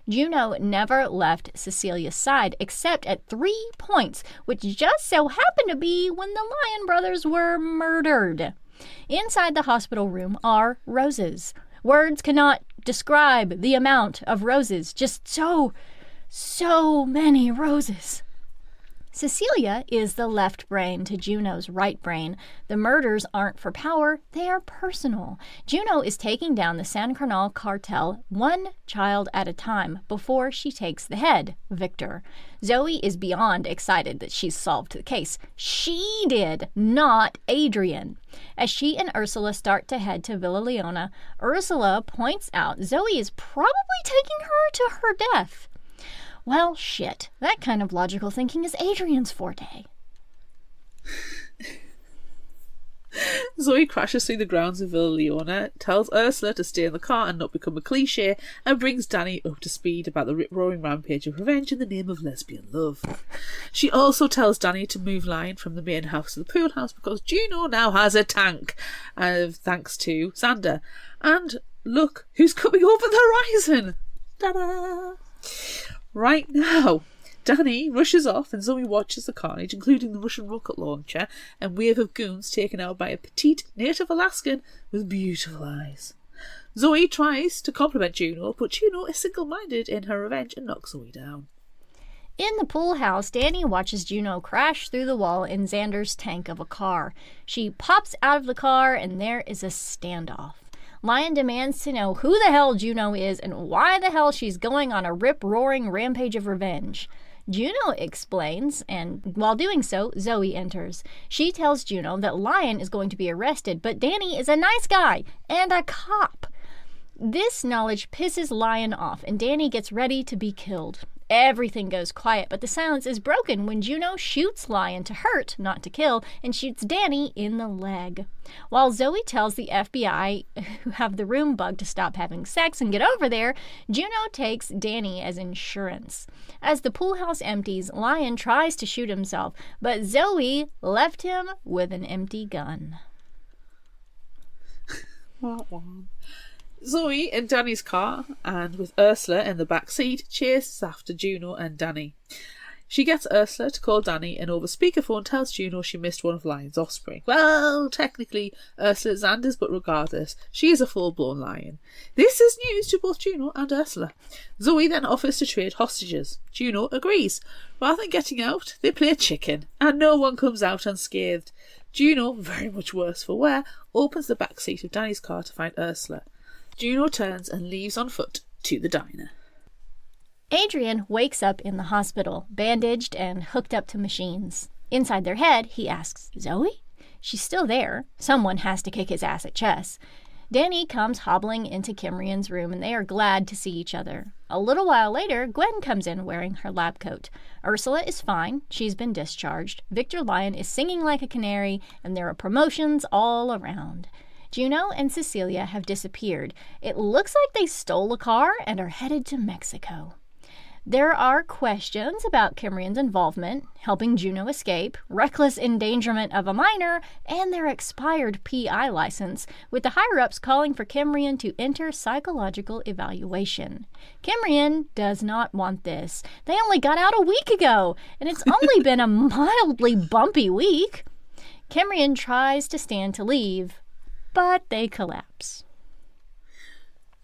Juno never left Cecilia's side except at 3 points, which just so happened to be when the Lyon brothers were murdered. Inside the hospital room are roses. Words cannot describe the amount of roses. Just so many roses. Cecilia is the left brain to Juno's right brain. The murders aren't for power, they are personal. Juno is taking down the San Carnal cartel one child at a time before she takes the head, Victor. Zoe is beyond excited that she's solved the case. She did, not Adrian. As she and Ursula start to head to Villa Leona, Ursula points out Zoe is probably taking her to her death. Well, shit. That kind of logical thinking is Adrian's forte. Zoe crashes through the grounds of Villa Leona, tells Ursula to stay in the car and not become a cliche, and brings Danny up to speed about the rip-roaring rampage of revenge in the name of lesbian love. She also tells Danny to move Lion from the main house to the pool house because Juno now has a tank, thanks to Xander. And look, who's coming over the horizon? Ta-da! Right now, Danny rushes off and Zoe watches the carnage, including the Russian rocket launcher and wave of goons taken out by a petite native Alaskan with beautiful eyes. Zoe tries to compliment Juno, but Juno is single-minded in her revenge and knocks Zoe down. In the pool house, Danny watches Juno crash through the wall in Xander's tank of a car. She pops out of the car and there is a standoff. Lion demands to know who the hell Juno is and why the hell she's going on a rip-roaring rampage of revenge. Juno explains, and while doing so, Zoe enters. She tells Juno that Lion is going to be arrested, but Danny is a nice guy and a cop. This knowledge pisses Lion off, and Danny gets ready to be killed. Everything goes quiet, but the silence is broken when Juno shoots Lion to hurt, not to kill, and shoots Danny in the leg. While Zoe tells the FBI who have the room bug to stop having sex and get over there, Juno takes Danny as insurance. As the pool house empties, Lion tries to shoot himself, but Zoe left him with an empty gun. Zoe in Danny's car and with Ursula in the back seat chases after Juno and Danny. She gets Ursula to call Danny and over speakerphone tells Juno she missed one of Lion's offspring. Well, technically Ursula is Xander's, but regardless, she is a full-blown lion. This is news to both Juno and Ursula. Zoe then offers to trade hostages. Juno agrees. Rather than getting out, they play chicken and no one comes out unscathed. Juno, very much worse for wear, opens the back seat of Danny's car to find Ursula. Juno turns and leaves on foot to the diner. Adrian wakes up in the hospital, bandaged and hooked up to machines. Inside their head, he asks, Zoe? She's still there. Someone has to kick his ass at chess. Danny comes hobbling into Kimrian's room and they are glad to see each other. A little while later, Gwen comes in wearing her lab coat. Ursula is fine. She's been discharged. Victor Lyon is singing like a canary and there are promotions all around. Juno and Cecilia have disappeared. It looks like they stole a car and are headed to Mexico. There are questions about Kimrian's involvement, helping Juno escape, reckless endangerment of a minor, and their expired PI license, with the higher-ups calling for Kimrian to enter psychological evaluation. Kimrian does not want this. They only got out a week ago, and it's only been a mildly bumpy week. Kimrian tries to stand to leave, but they collapse.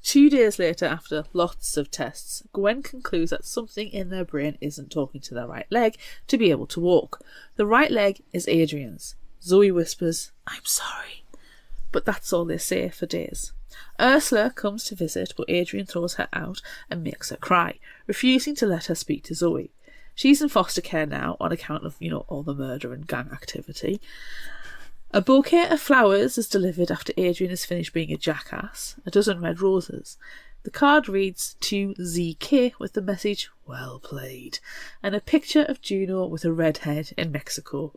2 days later, after lots of tests, Gwen concludes that something in their brain isn't talking to their right leg to be able to walk. The right leg is Adrian's. Zoe whispers, I'm sorry. But that's all they say for days. Ursula comes to visit, but Adrian throws her out and makes her cry, refusing to let her speak to Zoe. She's in foster care now on account of, all the murder and gang activity. A bouquet of flowers is delivered after Adrian has finished being a jackass, a dozen red roses. The card reads to ZK with the message, "Well played," and a picture of Juno with a redhead in Mexico.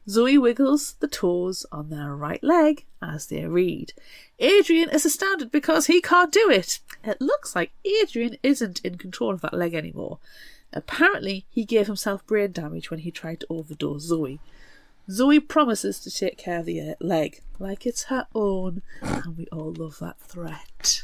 Zoe wiggles the toes on their right leg as they read. Adrian is astounded because he can't do it. It looks like Adrian isn't in control of that leg anymore. Apparently, he gave himself brain damage when he tried to overdose Zoe. Zoe promises to take care of the leg like it's her own, and we all love that threat.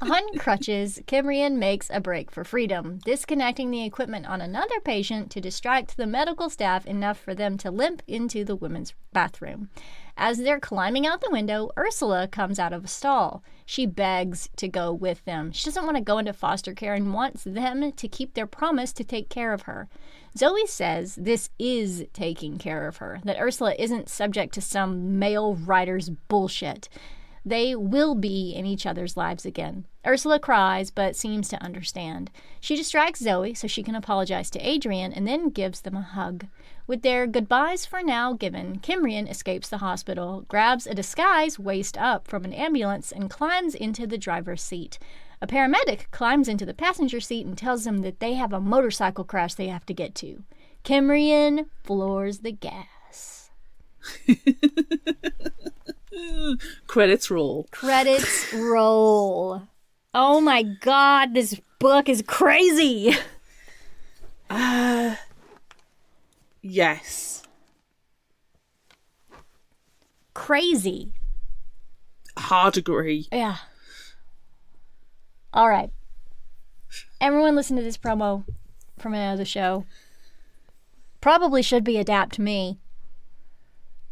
On crutches, Kimrian makes a break for freedom, disconnecting the equipment on another patient to distract the medical staff enough for them to limp into the women's bathroom. As they're climbing out the window, Ursula comes out of a stall. She begs to go with them. She doesn't want to go into foster care and wants them to keep their promise to take care of her. Zoe says this is taking care of her, that Ursula isn't subject to some male writer's bullshit. They will be in each other's lives again. Ursula cries, but seems to understand. She distracts Zoe so she can apologize to Adrian and then gives them a hug. With their goodbyes for now given, Kimrian escapes the hospital, grabs a disguise waist up from an ambulance, and climbs into the driver's seat. A paramedic climbs into the passenger seat and tells them that they have a motorcycle crash they have to get to. Kimrian floors the gas. Credits roll. Credits roll. Oh my god, this book is crazy. Yes. Crazy. Hard agree. Yeah. All right. Everyone listen to this promo from another show. Probably should be Adapt Me.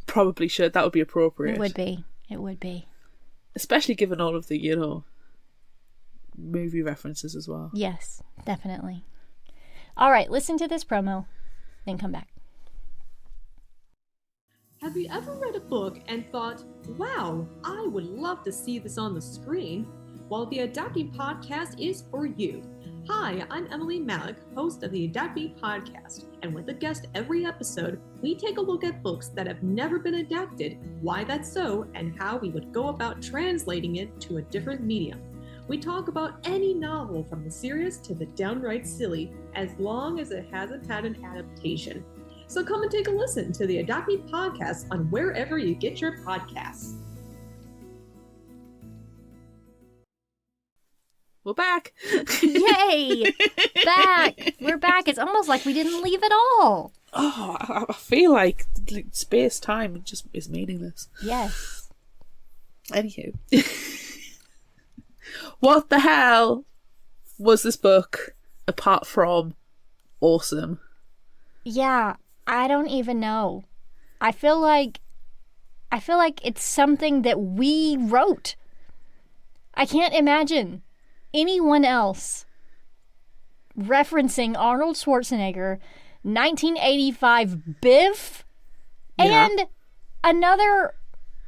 Probably should. That would be appropriate. It would be. It would be. Especially given all of the, movie references as well. Yes, definitely. All right, listen to this promo, then come back. Have you ever read a book and thought, wow, I would love to see this on the screen? Well, the Adapt Me podcast is for you. Hi, I'm Emily Malik, host of the Adapt Me podcast, and with a guest every episode, we take a look at books that have never been adapted, why that's so, and how we would go about translating it to a different medium. We talk about any novel from the serious to the downright silly, as long as it hasn't had an adaptation. So come and take a listen to the Adapt Me podcast on wherever you get your podcasts. We're back. Yay! Back! We're back. It's almost like we didn't leave at all. Oh, I feel like space-time just is meaningless. Yes. Anywho. What the hell was this book apart from awesome? Yeah, I don't even know. I feel like it's something that we wrote. I can't imagine anyone else referencing Arnold Schwarzenegger, 1985 Biff, and another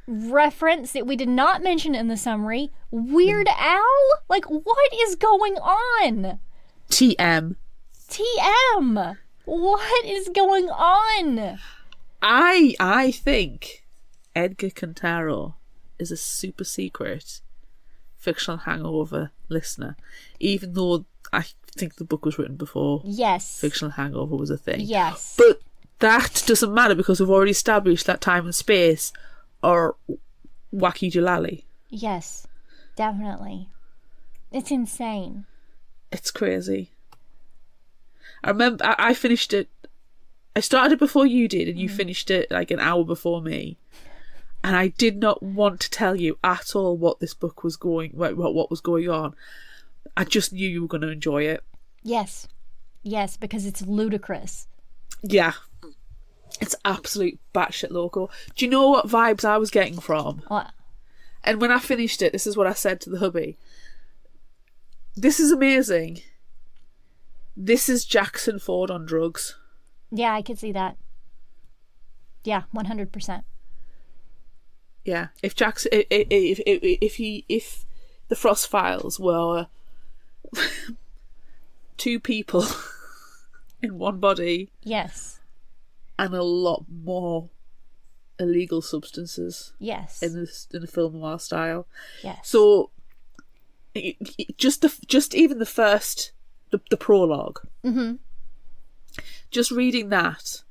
reference that we did not mention in the summary, Weird Al? Like, what is going on? TM. TM. What is going on? I think Edgar Cantero is a super secret Fictional Hangover listener, even though I think the book was written before Yes. Fictional Hangover was a thing. Yes. But that doesn't matter because we've already established that time and space are wacky jalali. Yes, definitely. It's insane. It's crazy. I remember I finished it. I started it before you did, and you finished it like an hour before me. And I did not want to tell you at all what this book was what was going on. I just knew you were going to enjoy it. Yes. Yes, because it's ludicrous. Yeah. It's absolute batshit loco. Do you know what vibes I was getting from? What? And when I finished it, this is what I said to the hubby. This is amazing. This is Jackson Ford on drugs. Yeah, I could see that. Yeah, 100%. Yeah, if Jackson, if the Frost Files were two people in one body, Yes. and a lot more illegal substances, Yes. in the film noir style. Yes. So just even the first, the prologue. Mm-hmm. Just reading that,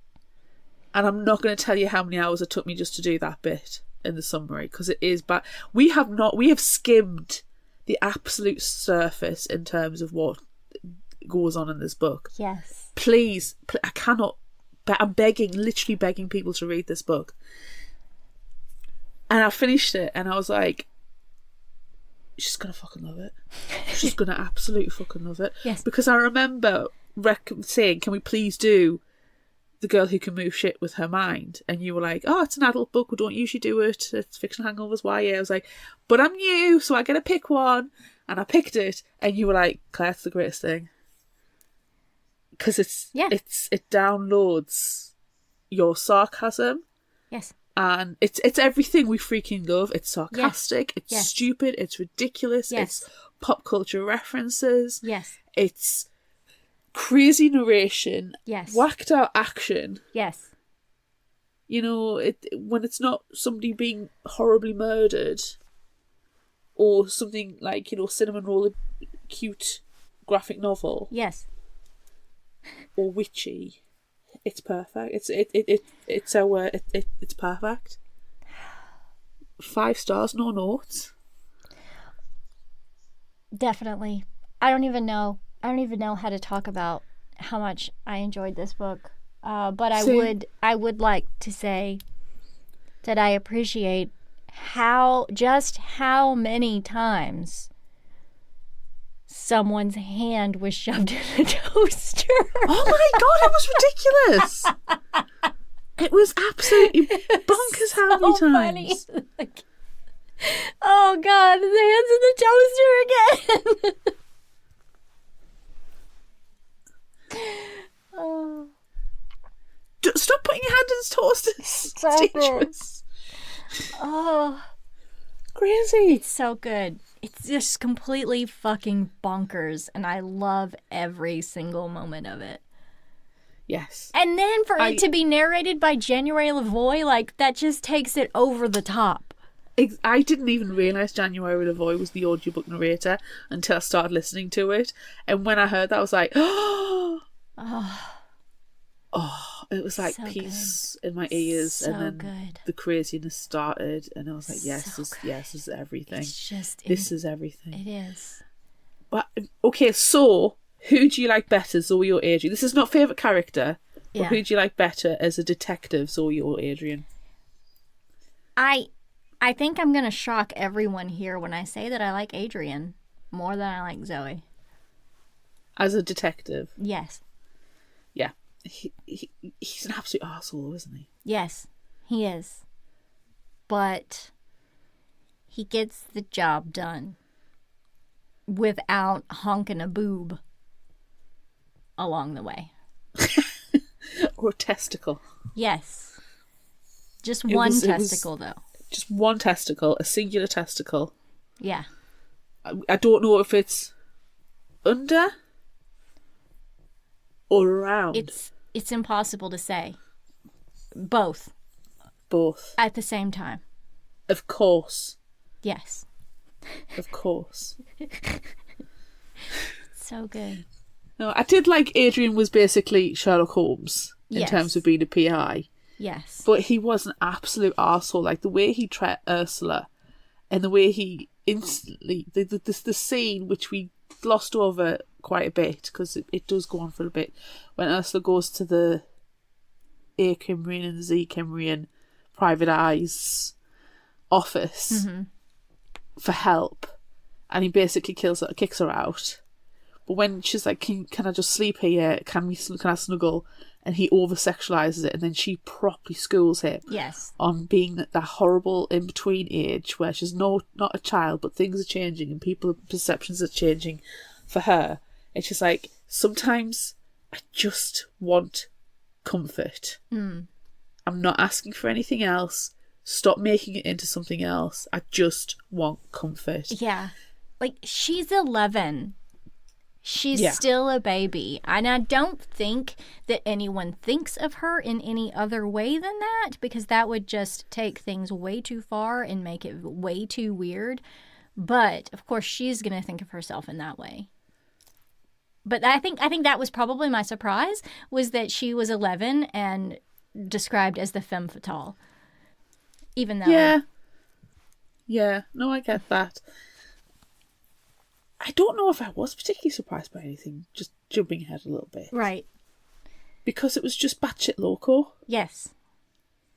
and I'm not going to tell you how many hours it took me just to do that bit in the summary, because it is bad. We have skimmed the absolute surface in terms of what goes on in this book. Yes. Please, I cannot. I'm literally begging people to read this book. And I finished it, and I was like, she's gonna fucking love it. She's gonna absolutely fucking love it. Yes. Because I remember saying, can we please do The Girl Who Can Move Shit with Her Mind? And you were like, oh, it's an adult book, we don't usually do it, it's Fictional Hangovers, why? Yeah. I was like, but I'm new, so I get to pick one. And I picked it, and you were like, Claire, it's the greatest thing. Because it downloads your sarcasm. Yes. And it's everything we freaking love. It's sarcastic, it's stupid, it's ridiculous, it's pop culture references. Yes. It's crazy narration. Yes. Whacked out action. Yes. You know, when it's not somebody being horribly murdered, or something like, you know, cinnamon roll, a cute graphic novel. Yes. Or witchy. It's perfect. It's perfect. 5 stars, no notes. Definitely. I don't even know how to talk about how much I enjoyed this book. But I would like to say that I appreciate how many times someone's hand was shoved in a toaster. Oh my god, it was ridiculous. It was absolutely bonkers how many times. Funny. Like, oh god, the hands in the toaster again. Oh. Stop putting your hand in the toaster. Stop it's dangerous. Oh. Crazy. It's so good. It's just completely fucking bonkers, and I love every single moment of it. Yes. And then for it to be narrated by January Lavoie, like, that just takes it over the top. I didn't even realise January Lavoie was the audiobook narrator until I started listening to it. And when I heard that, I was like, oh, it was like So peace in my ears. So and then good. the craziness started, and I was like, yes, So this is everything. It's just... This is everything. It is. But, okay, so who do you like better, Zoe or Adrian? This is not favourite character, but Yeah. who do you like better as a detective, Zoe or Adrian? I think I'm going to shock everyone here when I say that I like Adrian more than I like Zoe. As a detective? Yes. Yeah. He's an absolute arsehole, isn't he? Yes, he is. But he gets the job done without honking a boob along the way. Or a testicle. Yes. Just one testicle, though. Just one testicle, a singular testicle. Yeah. I don't know if it's under or around. It's impossible to say. Both. Both. At the same time. Of course. Yes. Of course. So good. No, I did like Adrian was basically Sherlock Holmes in Yes. terms of being a PI. Yes. But he was an absolute arsehole. Like the way he treated Ursula and the way he instantly... The scene, which we glossed over quite a bit, because it does go on for a bit, when Ursula goes to the A. Kimrian and Z. Kimrian Private Eye's office for help, and he basically kicks her out. But when she's like, can I just sleep here? Can I snuggle? And he over-sexualizes it, and then she properly schools him Yes. on being that horrible in-between age where she's not a child, but things are changing and people's perceptions are changing for her. It's just like, sometimes I just want comfort. I'm not asking for anything else. Stop making it into something else. I just want comfort. Yeah. Like, she's 11. She's still a baby. And I don't think that anyone thinks of her in any other way than that, because that would just take things way too far and make it way too weird. But of course, she's going to think of herself in that way. But I think that was probably my surprise, was that she was 11 and described as the femme fatale. Even though... Yeah. No, I get that. I don't know if I was particularly surprised by anything, just jumping ahead a little bit. Right. Because it was just batshit loco. Yes.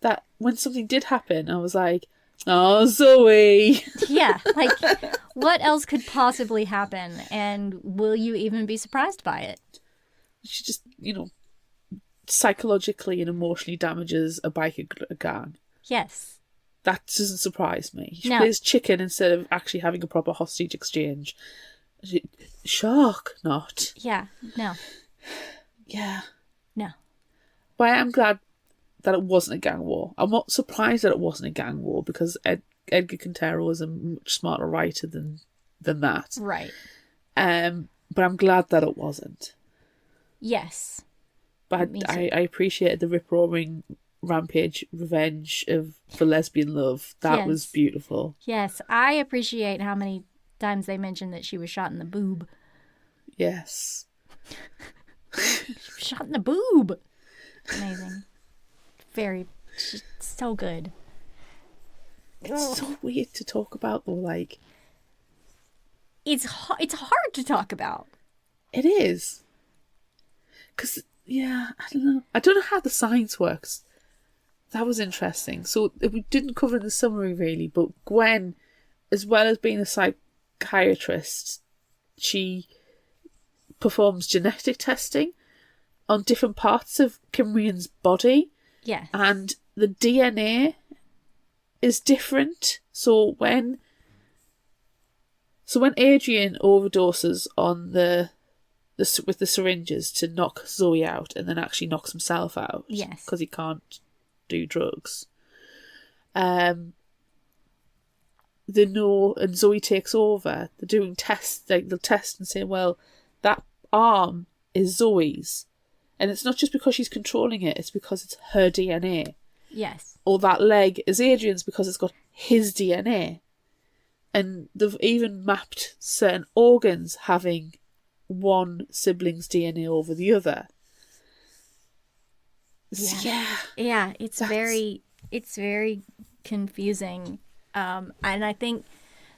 That when something did happen, I was like, oh, Zoe. Yeah, like, what else could possibly happen? And will you even be surprised by it? She just, psychologically and emotionally damages a biker gang. Yes. That doesn't surprise me. She No. plays chicken instead of actually having a proper hostage exchange. Shark, not. Yeah, no. Yeah. No. But I am glad that it wasn't a gang war. I'm not surprised that it wasn't a gang war, because Edgar Cantero is a much smarter writer than that. Right. But I'm glad that it wasn't. Yes. But Me too. I appreciated the rip-roaring rampage revenge for lesbian love. That Yes. was beautiful. Yes, I appreciate how many times they mentioned that she was shot in the boob. Yes. Shot in the boob! Amazing. Very, so good. It's so weird to talk about, though. Like, It's hard to talk about. it is. Because, I don't know. I don't know how the science works. That was interesting. So, we didn't cover in the summary, really, but Gwen, as well as being a psychiatrist, she performs genetic testing on different parts of Kimrian's body. Yeah. And the DNA is different. So when Adrian overdoses on with the syringes to knock Zoe out, and then actually knocks himself out, Yes. because he can't do drugs, they know, and Zoe takes over. They're doing tests. Like, they'll test and say, well, that arm is Zoe's. And it's not just because she's controlling it, it's because it's her DNA. Yes. Or that leg is Adrian's because it's got his DNA. And they've even mapped certain organs having one sibling's DNA over the other. Yeah, it's very confusing. And I think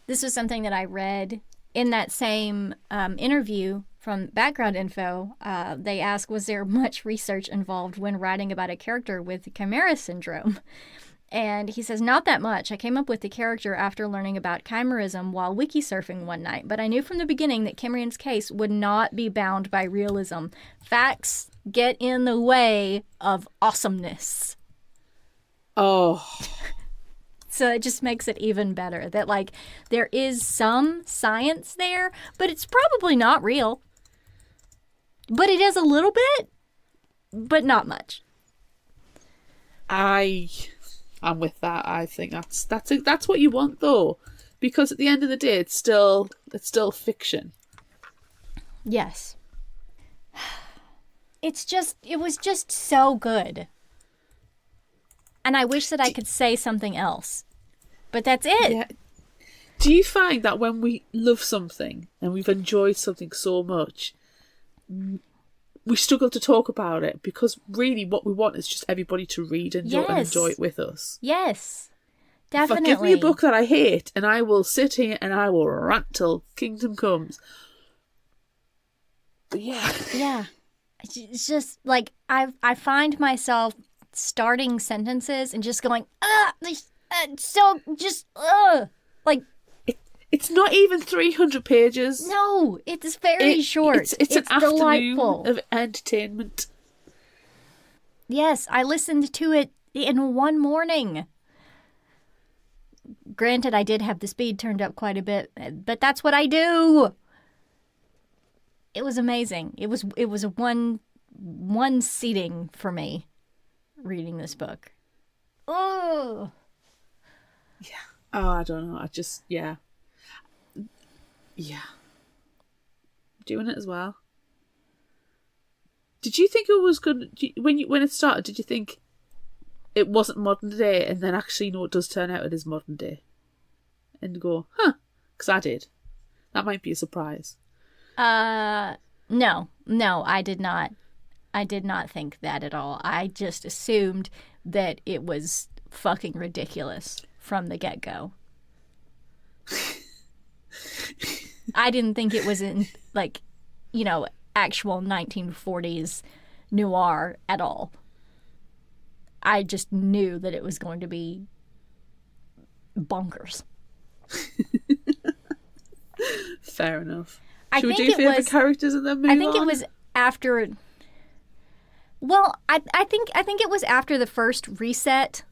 this was something that I read in that same interview from Background Info. They asked, was there much research involved when writing about a character with Chimera syndrome? And he says, not that much. I came up with the character after learning about chimerism while wiki surfing one night, but I knew from the beginning that Kimrian's case would not be bound by realism. Facts get in the way of awesomeness. Oh. So it just makes it even better that, like, there is some science there, but it's probably not real. But it is a little bit, but not much. I'm with that. I think that's what you want, though, because at the end of the day, it's still fiction. Yes. It was just so good. And I wish that I could say something else. But that's it. Yeah. Do you find that when we love something and we've enjoyed something so much, we struggle to talk about it, because really what we want is just everybody to read and enjoy it with us? Yes. Definitely. Give me a book that I hate and I will sit here and I will rant till kingdom comes. But yeah. Yeah. It's just like I find myself starting sentences and just going, so just, like. It's not even 300 pages. No, it's very short. It's an delightful. afternoon of entertainment. Yes, I listened to it in one morning. Granted, I did have the speed turned up quite a bit, but that's what I do. It was amazing. It was a one seating for me reading this book. Oh. Yeah. Oh, I don't know. Yeah. Doing it as well. Did you think it was good when it started? Did you think it wasn't modern day, and then actually, it does turn out it is modern day, and go, huh? Because I did. That might be a surprise. No, I did not. I did not think that at all. I just assumed that it was fucking ridiculous from the get-go. I didn't think it was in, like, you know, actual 1940s noir at all. I just knew that it was going to be bonkers. Fair enough. I Should we think do favourite characters and then move on? I think it was after... Well, I think it was after the first reset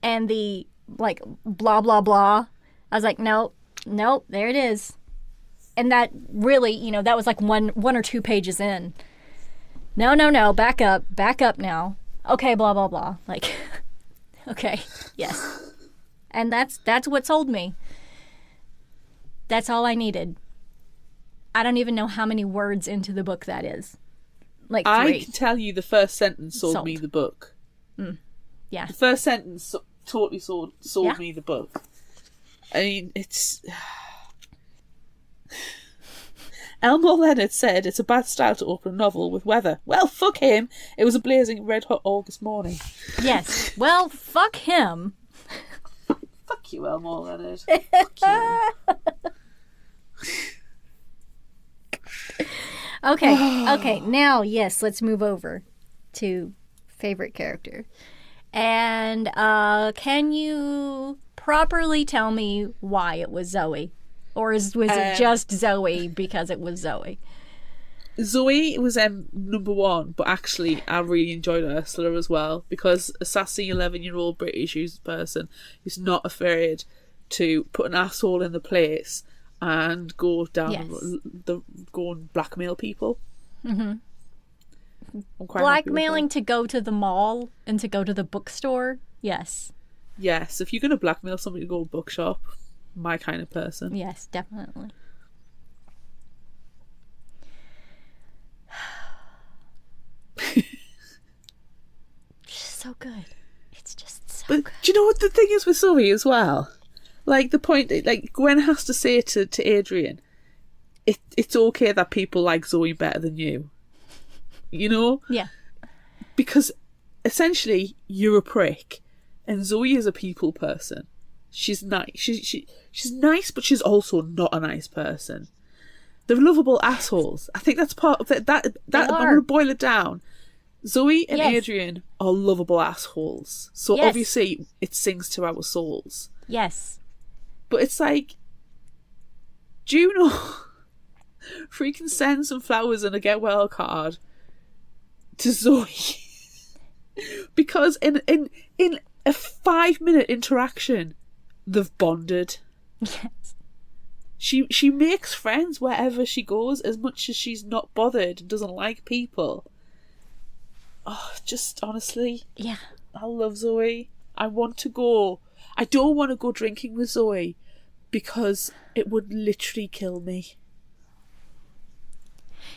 and the, like, blah, blah, blah. I was like, nope, there it is. And that really, you know, that was like one or two pages in. No, back up now. Okay, blah, blah, blah. Like, okay, yes. And that's what sold me. That's all I needed. I don't even know how many words into the book that is. Like 3. I can tell you the first sentence sold me the book. Yeah. The first sentence totally sold me the book. I mean, it's... Elmore Leonard said it's a bad style to open a novel with weather. Well, fuck him. It was a blazing red-hot August morning. Yes. Well, fuck him. Fuck you, Elmore Leonard. Fuck you. Okay. Now, yes, let's move over to favorite character. And can you properly tell me why it was Zoe? Or was it just Zoe because it was Zoe? Zoe was number 1, but actually I really enjoyed Ursula as well, because a sassy 11-year-old British person who's not afraid to put an asshole in the place and go down go and blackmail people. Mm-hmm. Blackmailing to go to the mall and to go to the bookstore. Yes, if you're going to blackmail somebody to go to a bookshop, my kind of person. Yes, definitely. So good. It's just so good. Do you know what the thing is with Zoe as well? Like, the point, like, Gwen has to say to Adrian, it's okay that people like Zoe better than you. You know? Yeah. Because, essentially, you're a prick, and Zoe is a people person. She's nice. She's nice, but she's also not a nice person. They're lovable assholes. I think that's part of it. That I'm going to boil it down. Zoe and Adrian are lovable assholes. So obviously it sings to our souls. Yes. But it's like, Juno freaking send some flowers and a get well card to Zoe. Because in a 5-minute interaction, they've bonded. Yes. She makes friends wherever she goes, as much as she's not bothered and doesn't like people. Oh, just honestly. Yeah. I love Zoe. I want to go. I don't want to go drinking with Zoe because it would literally kill me.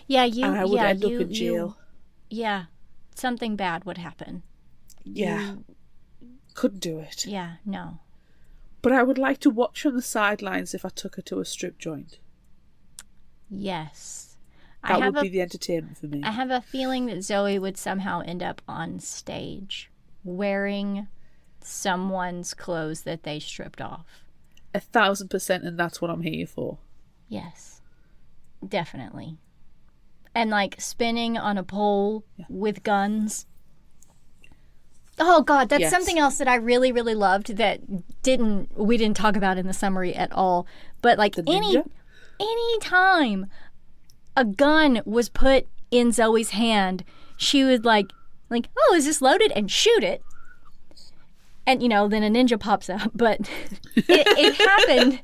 Yeah, and I would end up in jail. Yeah. Something bad would happen. Yeah. Couldn't do it. Yeah, no. But I would like to watch from the sidelines if I took her to a strip joint. Yes. That would be the entertainment for me. I have a feeling that Zoe would somehow end up on stage wearing someone's clothes that they stripped off. 1,000%, and that's what I'm here for. Yes. Definitely. And like spinning on a pole with guns. Oh God, that's something else that I really, really loved that we didn't talk about in the summary at all. But like any time a gun was put in Zoe's hand, she would like, oh, is this loaded? And shoot it. And you know, then a ninja pops out. But it happened.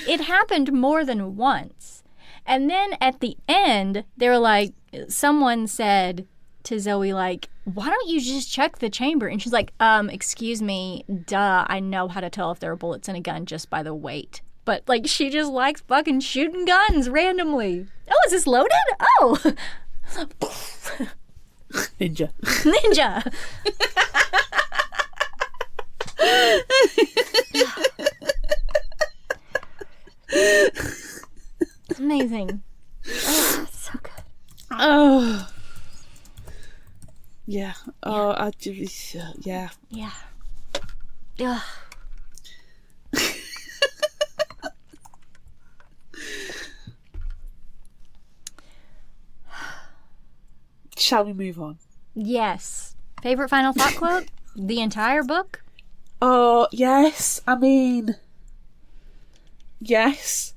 It happened more than once. And then at the end, they were like, someone said to Zoe, like, why don't you just check the chamber? And she's like, excuse me, duh, I know how to tell if there are bullets in a gun just by the weight. But, like, she just likes fucking shooting guns randomly. Oh, is this loaded? Oh. Ninja. Ninja. Oh, yeah. Yeah. Ugh. Shall we move on? Yes. Favorite final thought quote? The entire book? Oh, yes. I mean, yes.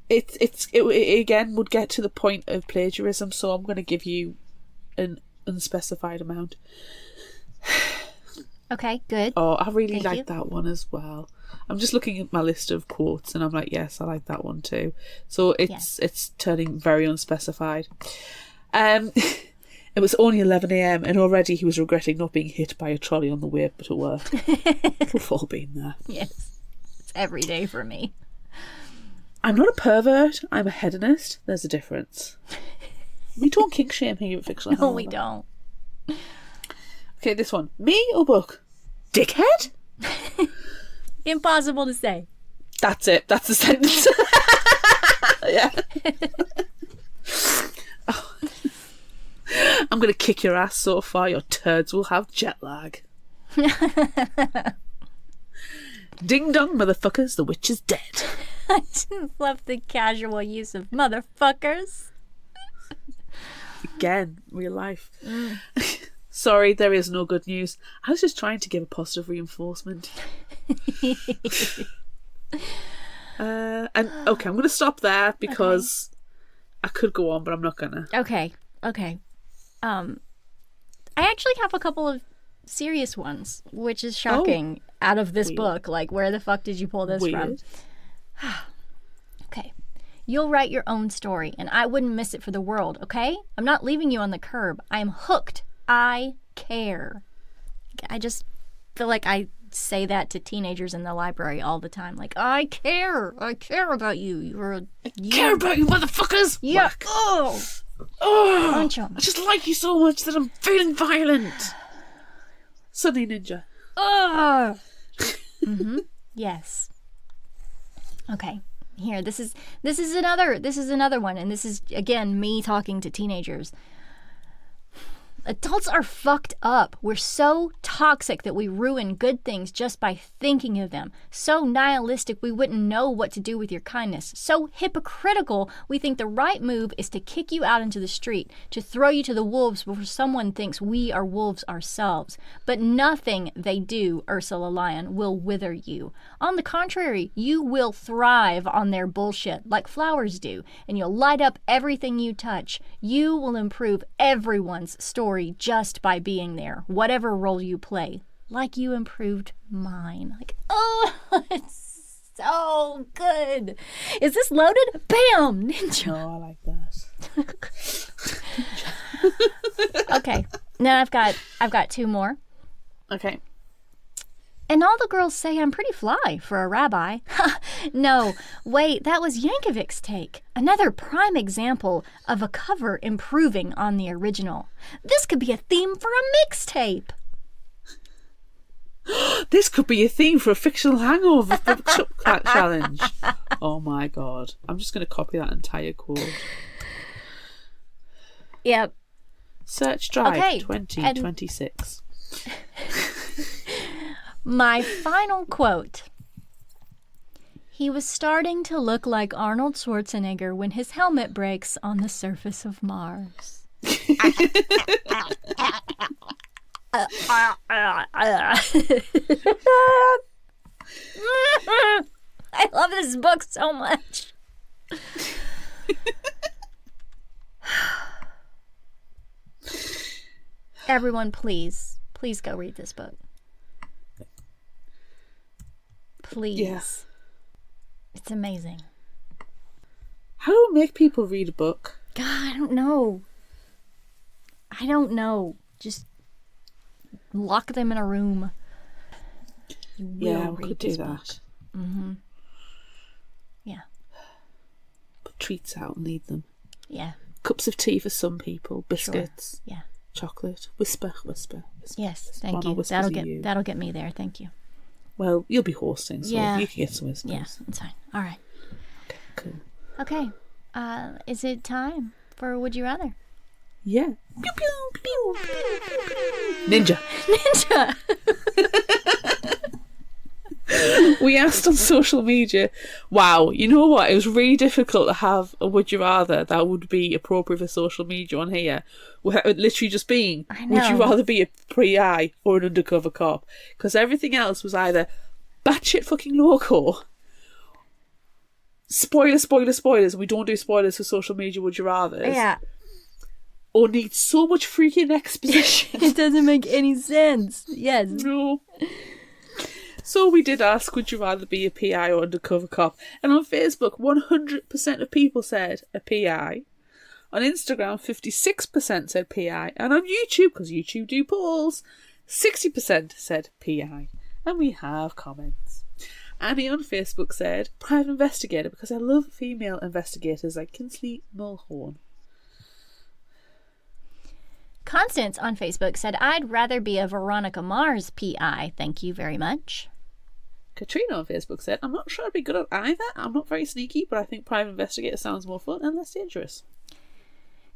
It again would get to the point of plagiarism, so I'm going to give you an unspecified amount. Okay, good. Oh, I really Thank like you. that one as well. I'm just looking at my list of quotes, and I'm like, yes, I like that one too. So it's turning very unspecified. It was only 11 a.m. and already he was regretting not being hit by a trolley on the way to work. We've all been there. Yes. It's every day for me. I'm not a pervert. I'm a hedonist. There's a difference. We don't kink shame here at Fictional Hangover. No, we don't. Okay, this one. Me or book? Dickhead? Impossible to say. That's it. That's the sentence. Yeah. Oh. I'm going to kick your ass so far your turds will have jet lag. Ding dong, motherfuckers, the witch is dead. I just love the casual use of motherfuckers. Again, real life. Sorry, there is no good news. I was just trying to give a positive reinforcement. And okay, I'm going to stop there because I could go on, but I'm not gonna. Okay. I actually have a couple of serious ones, which is shocking out of this book. Like, where the fuck did you pull this from? Okay. You'll write your own story, and I wouldn't miss it for the world, okay? I'm not leaving you on the curb. I am hooked. I care. I just feel like I say that to teenagers in the library all the time. Like, I care. I care about you. I care about you, motherfuckers! Yeah. Whack. Oh, punch 'em. I just like you so much that I'm feeling violent. Sunny Ninja. Oh. Yes. Okay. Here, this is another one, and this is again me talking to teenagers. Adults are fucked up. We're so toxic that we ruin good things just by thinking of them. So nihilistic we wouldn't know what to do with your kindness. So hypocritical we think the right move is to kick you out into the street, to throw you to the wolves before someone thinks we are wolves ourselves. But nothing they do, Ursula Lyon, will wither you. On the contrary, you will thrive on their bullshit like flowers do, and you'll light up everything you touch. You will improve everyone's story just by being there, whatever role you play, like you improved mine. Like, oh, it's so good. Is this loaded? Bam! Ninja. Oh, I like that. Okay, now I've got two more. Okay. And all the girls say I'm pretty fly for a rabbi. No, wait, that was Yankovic's take. Another prime example of a cover improving on the original. This could be a theme for a mixtape. This could be a theme for a Fictional Hangover challenge. Oh my god. I'm just going to copy that entire quote. Yep. Search Drive Okay, 2026. My final quote. He was starting to look like Arnold Schwarzenegger when his helmet breaks on the surface of Mars. I love this book so much. Everyone, please go read this book. Please. Yeah. It's amazing. How do we make people read a book? God, I don't know. Just lock them in a room. Yeah, we could do that. Mm-hmm. Yeah. Put treats out and leave them. Yeah. Cups of tea for some people. Biscuits. Sure. Yeah. Chocolate. Whisper. Yes, thank you. That'll get me there. Thank you. Well, you'll be hosting, so Yeah. you can get some whispers. Yeah, that's fine. All right. Okay, cool. Okay. Is it time for Would You Rather? Yeah. Pew, pew, pew, pew, pew, pew. Ninja. Ninja. We asked on social media. Wow, you know what? It was really difficult to have a would you rather that would be appropriate for social media on here. Without it literally just being, would you rather be a PI or an undercover cop? Because everything else was either batshit fucking loco. Spoilers. We don't do spoilers for social media would you rathers. Yeah. Or need so much freaking exposition. It doesn't make any sense. Yes. No. So we did ask, would you rather be a PI or undercover cop? And on Facebook, 100% of people said a PI. On Instagram, 56% said PI. And on YouTube, because YouTube do polls, 60% said PI. And we have comments. Annie on Facebook said, private investigator, because I love female investigators like Kinsley Mulhorn. Constance on Facebook said, I'd rather be a Veronica Mars PI. Thank you very much. Katrina on Facebook said, I'm not sure I'd be good at either. I'm not very sneaky, but I think private investigator sounds more fun and less dangerous.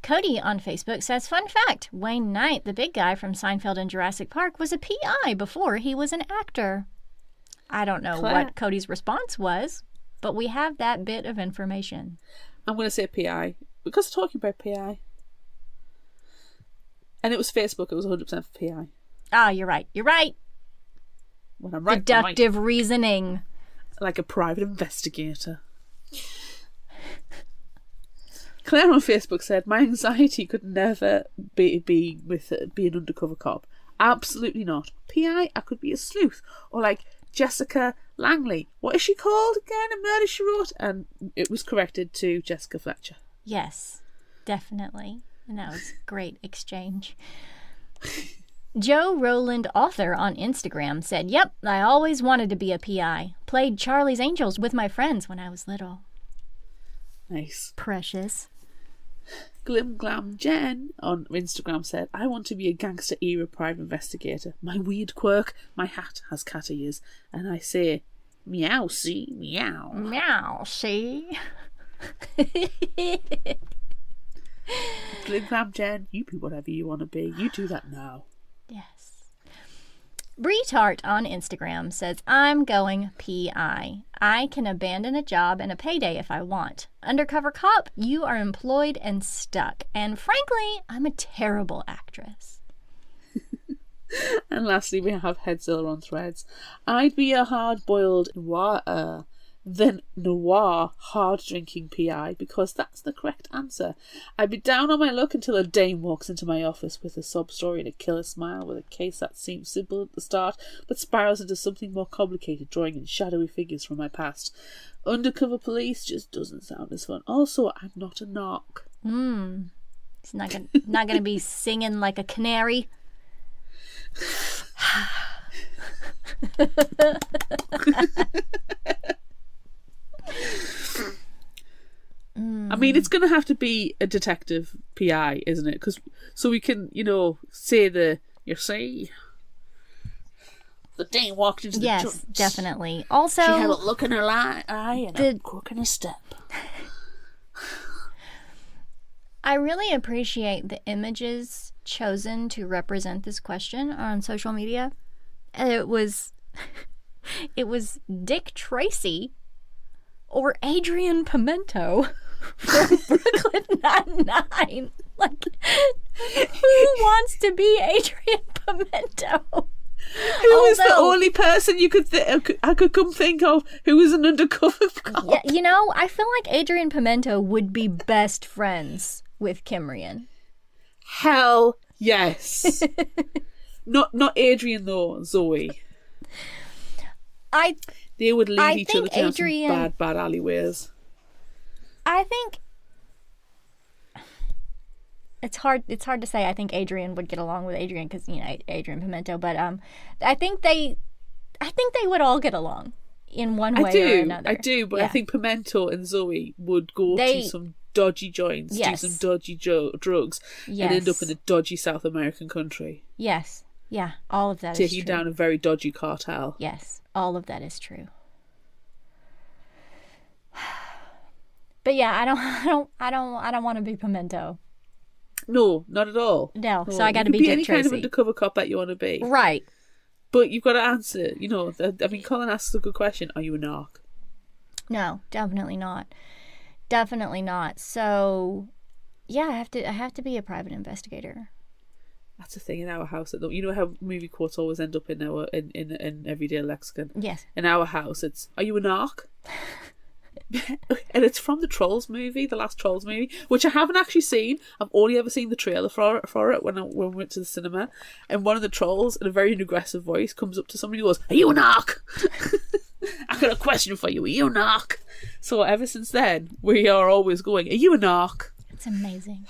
Cody on Facebook says, fun fact, Wayne Knight, the big guy from Seinfeld and Jurassic Park, was a PI before he was an actor. I don't know what Cody's response was, but we have that bit of information. I'm going to say PI, because we're talking about PI. And it was Facebook, it was 100% for PI. Ah, you're right. You're right. When I'm right, Deductive reasoning. Like a private investigator. Claire on Facebook said, my anxiety could never be with be an undercover cop. Absolutely not. PI, I could be a sleuth. Or like Jessica Langley. What is she called again? A Murder, She Wrote? And it was corrected to Jessica Fletcher. Yes, definitely. And that was a great exchange. Joe Rowland Author on Instagram said, yep, I always wanted to be a PI. Played Charlie's Angels with my friends when I was little. Nice. Precious. Glim Glam Jen on Instagram said, I want to be a gangster era private investigator. My weird quirk, my hat has cat ears. And I say, meow, see, meow. Meow, see. Glim Glam Jen, you be whatever you want to be. You do that now. Yes. Bree Tart on Instagram says, I'm going PI. I can abandon a job and a payday if I want. Undercover cop, you are employed and stuck. And frankly, I'm a terrible actress. And lastly, we have Headzilla on Threads. I'd be a hard-boiled noir, then noir hard-drinking PI, because that's the correct answer. I'd be down on my luck until a dame walks into my office with a sob story and a killer smile, with a case that seems simple at the start but spirals into something more complicated, drawing in shadowy figures from my past. Undercover police just doesn't sound as fun. Also, I'm not a knock. It's not gonna be singing like a canary. I mean, it's going to have to be a detective PI, isn't it? So we can, say the dame walked into the Yes, joints. definitely. Also, She had a look in her eye and a crook in her step. I really appreciate the images chosen to represent this question on social media. It was Dick Tracy or Adrian Pimento from Brooklyn Nine-Nine. Like, who wants to be Adrian Pimento? Who is the only person I could come think of who was an undercover cop? Yeah, I feel like Adrian Pimento would be best friends with Kimrian. Hell yes. Not Adrian though, Zoe. They would lead each other down some bad alleyways. I think it's hard to say. I think Adrian would get along with Adrian because Adrian Pimento, but I think they would all get along in one way or another. I do, but yeah. I think Pimento and Zoe would go to some dodgy joints, do some dodgy drugs, and end up in a dodgy South American country. Yes, yeah, all of that is true. Taking down a very dodgy cartel. Yes, all of that is true. But yeah, I don't want to be Pimento. No, not at all. No, so I got to You be could Dick any kind of Tracy. undercover cop that you want to be. Right. But you've got to answer, you know, I mean, Colin asks a good question. Are you a narc? No, definitely not. Definitely not. So, yeah, I have to be a private investigator. That's a thing in our house. You know how movie quotes always end up in our in everyday lexicon? Yes. In our house, it's, are you a narc? And it's from the Trolls movie, the last Trolls movie, which I haven't actually seen. I've only ever seen the trailer for it when we went to the cinema. And one of the trolls, in a very aggressive voice, comes up to somebody and goes, "Are you a narc?" I got a question for you. Are you a narc? So ever since then, we are always going, "Are you a narc?" It's amazing.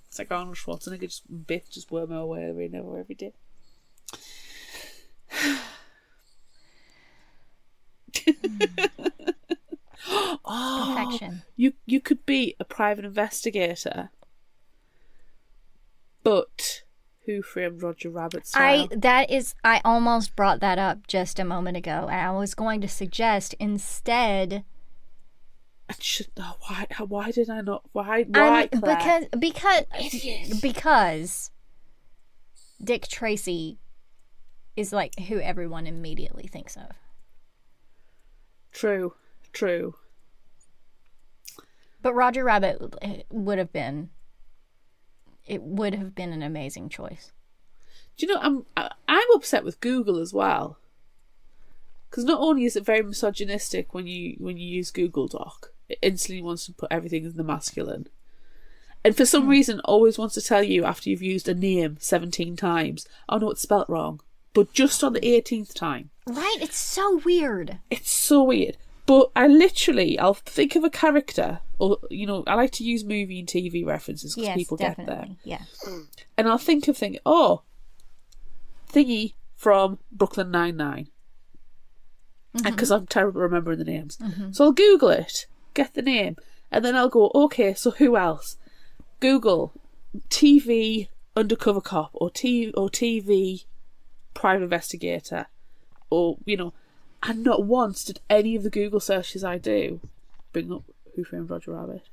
It's like Arnold Schwarzenegger, Biff just worm our way every day. Perfection. You could be a private investigator, but Who Framed Roger Rabbit style. I almost brought that up just a moment ago, and I was going to suggest instead. Why did I not? Why? Claire? Because Dick Tracy is like who everyone immediately thinks of. True. But Roger Rabbit would have been an amazing choice. Do you know, I'm upset with Google as well, because not only is it very misogynistic when you use Google Doc, it instantly wants to put everything in the masculine, and for some reason always wants to tell you after you've used a name 17 times, oh no, it's spelt wrong, but just on the 18th time. Right? It's so weird. It's so weird. But I'll think of a character, or, you know, I like to use movie and TV references because people definitely. get there. Yeah. And I'll think of thingy from Brooklyn Nine-Nine. And because I'm terrible at remembering the names. Mm-hmm. So I'll Google it, get the name, and then I'll go, okay, so who else? Google TV undercover cop or TV private investigator, or, you know, and not once did any of the Google searches I do bring up Who Framed Roger Rabbit.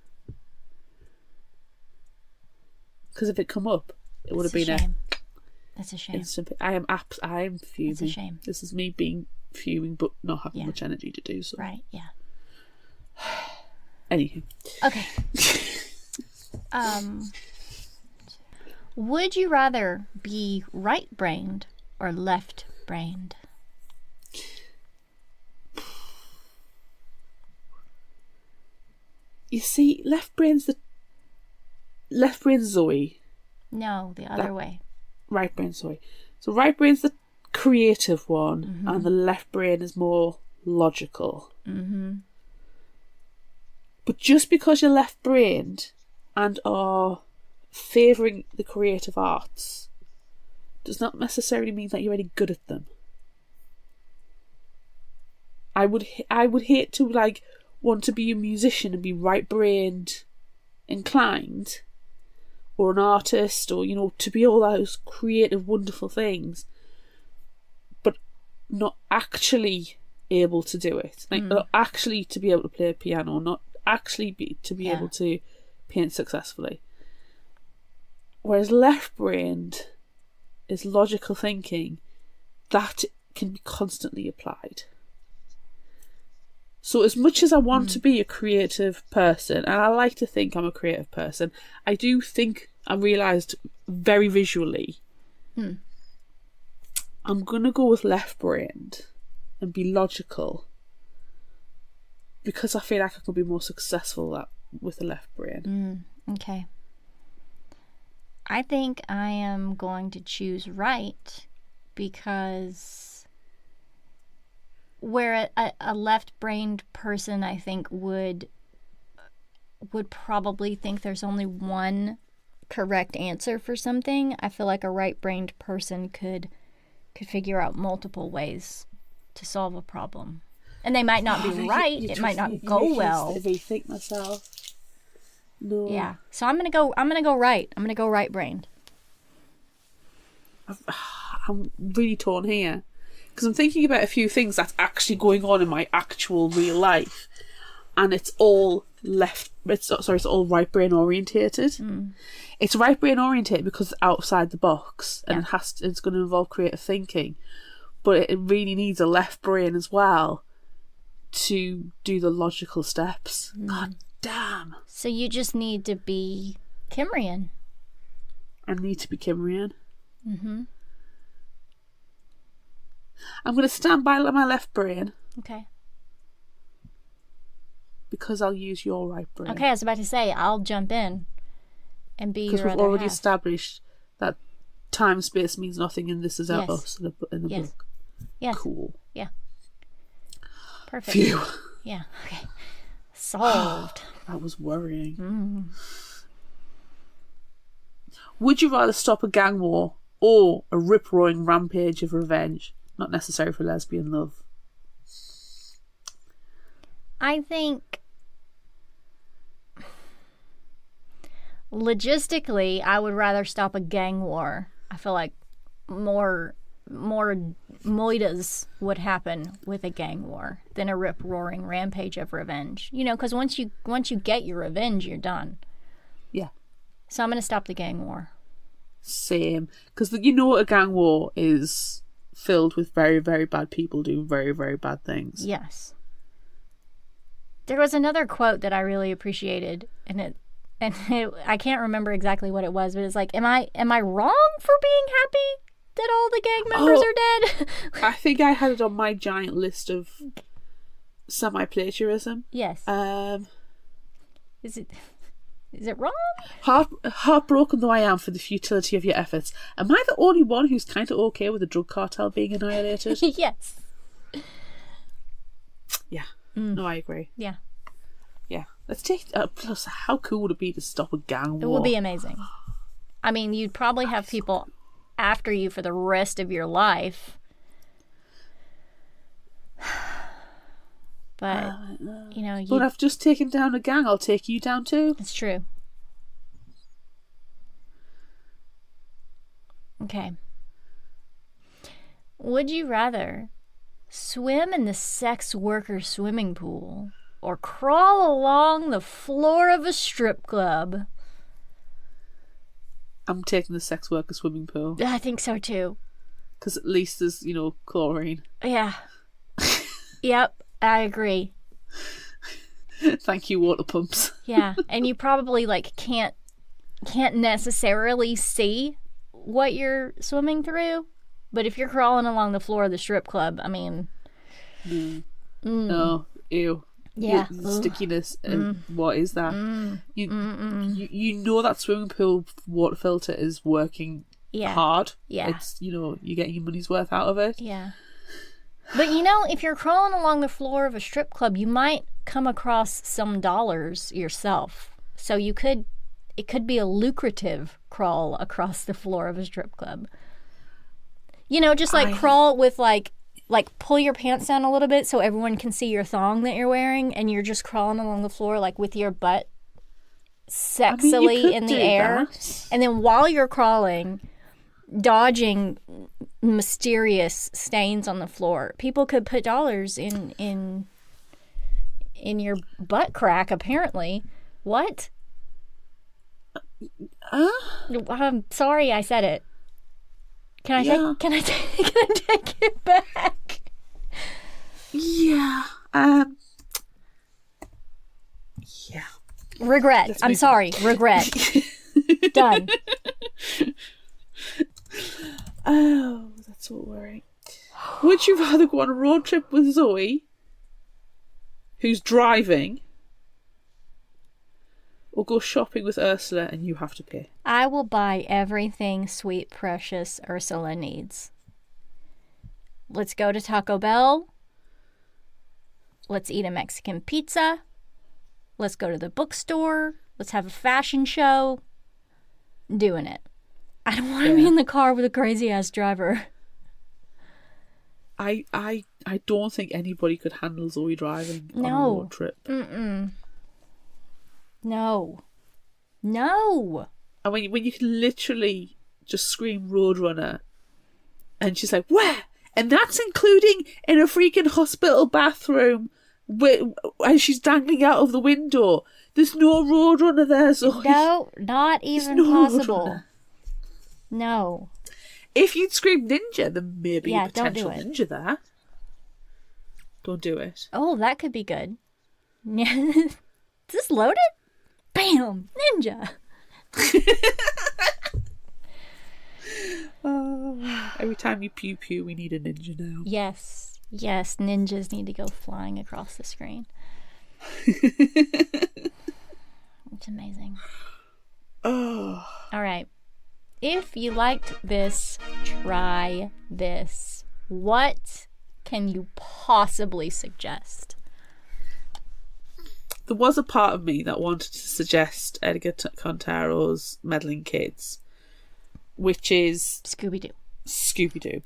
Because if it come up, it would have been That's a shame. instant. I am fuming. That's a shame. This is me being fuming, but not having much energy to do so. Right. Yeah. Anywho. Okay. Would you rather be right-brained or left-brained? You see, left brain's Zoe. No, the other way. Right brain Zoe. So right brain's the creative one, and the left brain is more logical. Mm-hmm. But just because you're left-brained and are favouring the creative arts does not necessarily mean that you're any good at them. I would hate to want to be a musician and be right-brained inclined, or an artist, or, you know, to be all those creative, wonderful things, but not actually able to do it. Not actually to be able to play a piano, not actually to be able to paint successfully. Whereas left-brained is logical thinking that can be constantly applied. So as much as I want to be a creative person, and I like to think I'm a creative person, I do think I realised very visually I'm going to go with left-brained and be logical, because I feel like I could be more successful with the left brain. Okay. I think I am going to choose right, because where a left-brained person, I think, would probably think there's only one correct answer for something, I feel like a right-brained person could figure out multiple ways to solve a problem. And they might not be right. It might not go well. I rethink myself. No. Yeah. So I'm gonna go right. I'm gonna go right-brained. I'm really torn here, because I'm thinking about a few things that's actually going on in my actual real life, and it's all it's all right brain orientated. It's right brain orientated because it's outside the box and it's going to involve creative thinking, but it really needs a left brain as well to do the logical steps. God damn. So you just need to be Kimrian. I need to be Kimrian. I'm going to stand by my left brain Okay. because I'll use your right brain. Okay, I was about to say, I'll jump in and be your other Because we've already half. established that time space means nothing, and this is Yes. us in the Yes. book. Yes. Cool. Yeah. Perfect. Phew. Yeah. Okay. Solved. That was worrying. Would you rather stop a gang war or a rip-roaring rampage of revenge? Not necessary for lesbian love. I think logistically, I would rather stop a gang war. I feel like more moitas would happen with a gang war than a rip-roaring rampage of revenge. You know, because once you get your revenge, you're done. Yeah. So I'm going to stop the gang war. Same. Because you know a gang war is filled with very, very bad people doing very, very bad things. Yes. There was another quote that I really appreciated, and I can't remember exactly what it was, but it's like, am I wrong for being happy that all the gang members are dead? I think I had it on my giant list of semi-plagiarism. Yes. Is it wrong? Heartbroken though I am for the futility of your efforts, am I the only one who's kind of okay with the drug cartel being annihilated? Yes. Yeah. No, I agree. Yeah. Yeah. Let's take... plus, how cool would it be to stop a gang war? It would be amazing. I mean, you'd probably have people after you for the rest of your life. But, you know... But I've just taken down a gang, I'll take you down too. It's true. Okay. Would you rather swim in the sex worker swimming pool or crawl along the floor of a strip club? I'm taking the sex worker swimming pool. I think so too. Because at least there's, chlorine. Yeah. Yep, I agree. Thank you, water pumps. Yeah, and you probably can't necessarily see what you're swimming through, but if you're crawling along the floor of the strip club, I mean, No, ew. yeah, The stickiness. What is that? You know that swimming pool water filter is working yeah, hard. yeah, It's you're getting your money's worth out of it. yeah. But if you're crawling along the floor of a strip club, you might come across some dollars yourself. So it could be a lucrative crawl across the floor of a strip club. Just crawl with pull your pants down a little bit so everyone can see your thong that you're wearing, and you're just crawling along the floor with your butt sexily in the air. That. And then while you're crawling, dodging mysterious stains on the floor, people could put dollars in your butt crack, apparently. What? I'm sorry I said it. Can I take it back? Yeah. Yeah. Regret. I'm sorry. Regret. Done. Oh, that's what worrying. Would you rather go on a road trip with Zoe, who's driving, or go shopping with Ursula and you have to pay? I will buy everything sweet, precious Ursula needs. Let's go to Taco Bell. Let's eat a Mexican pizza. Let's go to the bookstore. Let's have a fashion show. Doing it. I don't want to be in the car with a crazy ass driver. I don't think anybody could handle Zoe driving on a road trip. No. And when you can literally just scream Roadrunner, and she's like, where? And that's including in a freaking hospital bathroom And she's dangling out of the window. There's no roadrunner there, Zoe. No, not even possible. No. If you'd screamed ninja, then maybe a don't do potential it. ninja there. Don't do it. Oh, that could be good. Is this loaded? Bam! Ninja! Every time you pew pew, we need a ninja now. Yes. Yes, ninjas need to go flying across the screen. It's amazing. Oh. All right. If you liked this, try this. What can you possibly suggest? There was a part of me that wanted to suggest Edgar Cantero's Meddling Kids, which is Scooby-Doo. Scooby-Doo.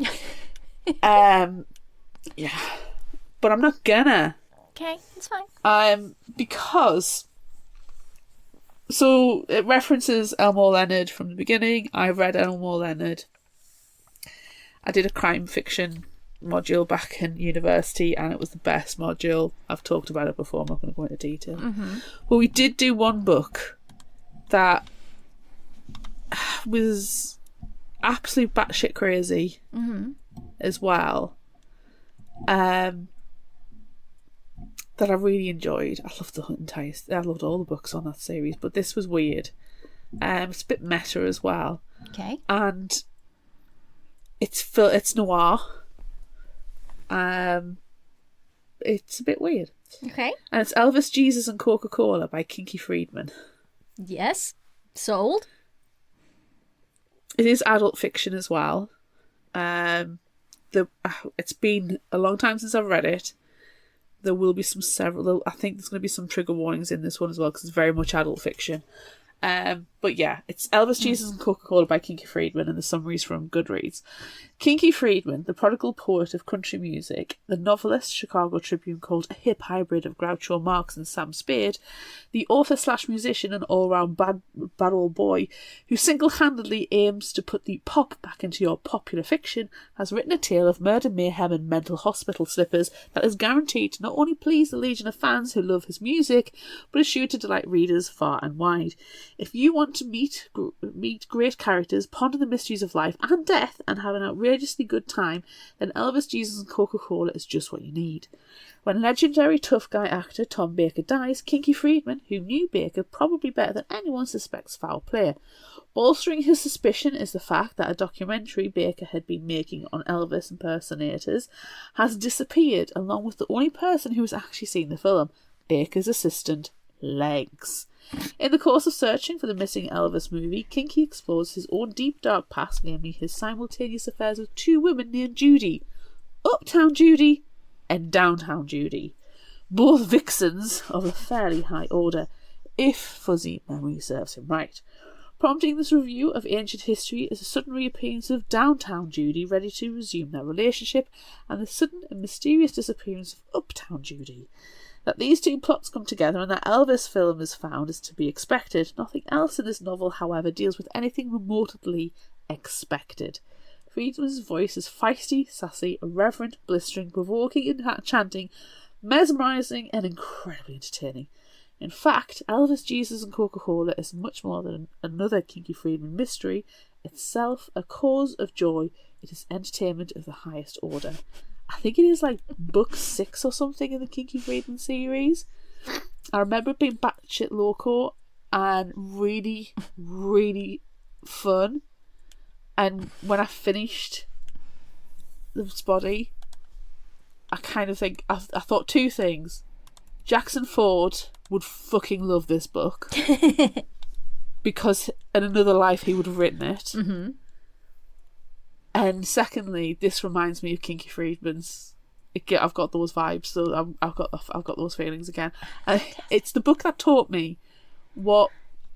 Yeah. But I'm not gonna. Okay, it's fine. Because... So, it references Elmore Leonard from the beginning. I've read Elmore Leonard. I did a crime fiction module back in university, and it was the best module. I've talked about it before, I'm not going to go into detail. Mm-hmm. But we did do one book that was absolute batshit crazy as well. That I really enjoyed. I loved all the books on that series, but this was weird. It's a bit meta as well. Okay. And it's noir. It's a bit weird. Okay. And it's Elvis, Jesus and Coca-Cola by Kinky Friedman. Yes. Sold. It is adult fiction as well. It's been a long time since I've read it. There will be I think there's going to be some trigger warnings in this one as well, because it's very much adult fiction. But yeah, it's Elvis, Jesus and Coca-Cola by Kinky Friedman, and the summaries from Goodreads. Kinky Friedman, the prodigal poet of country music, the novelist Chicago Tribune called a hip hybrid of Groucho Marx and Sam Spade, the author/musician and all-round bad old boy who single-handedly aims to put the pop back into your popular fiction, has written a tale of murder, mayhem and mental hospital slippers that is guaranteed to not only please the legion of fans who love his music, but is sure to delight readers far and wide. If you want to meet great characters, ponder the mysteries of life and death, and have an outrageously good time, then Elvis, Jesus and Coca-Cola is just what you need. When legendary tough guy actor Tom Baker dies, Kinky Friedman, who knew Baker probably better than anyone, suspects foul play. Bolstering his suspicion is the fact that a documentary Baker had been making on Elvis impersonators has disappeared, along with the only person who has actually seen the film, Baker's assistant, Legs. In the course of searching for the missing Elvis movie, Kinky explores his own deep dark past, namely his simultaneous affairs with two women named Judy, Uptown Judy and Downtown Judy, both vixens of a fairly high order, if fuzzy memory serves him right. Prompting this review of ancient history is a sudden reappearance of Downtown Judy ready to resume their relationship, and the sudden and mysterious disappearance of Uptown Judy. That these two plots come together and that Elvis film is found is to be expected. Nothing else in this novel, however, deals with anything remotely expected. Friedman's voice is feisty, sassy, irreverent, blistering, provoking, enchanting, mesmerising, and incredibly entertaining. In fact, Elvis, Jesus and Coca-Cola is much more than another Kinky Friedman mystery, itself a cause of joy. It is entertainment of the highest order. I think it is like book 6 or something in the Kinky Friedman series. I remember it being batshit loco and really, really fun. And when I finished this body, I kind of think, I thought two things. Jackson Ford would fucking love this book. Because in another life he would have written it. Mm-hmm. And secondly, this reminds me of Kinky Friedman's. I've got those vibes, so I've got those feelings again. It's the book that taught me what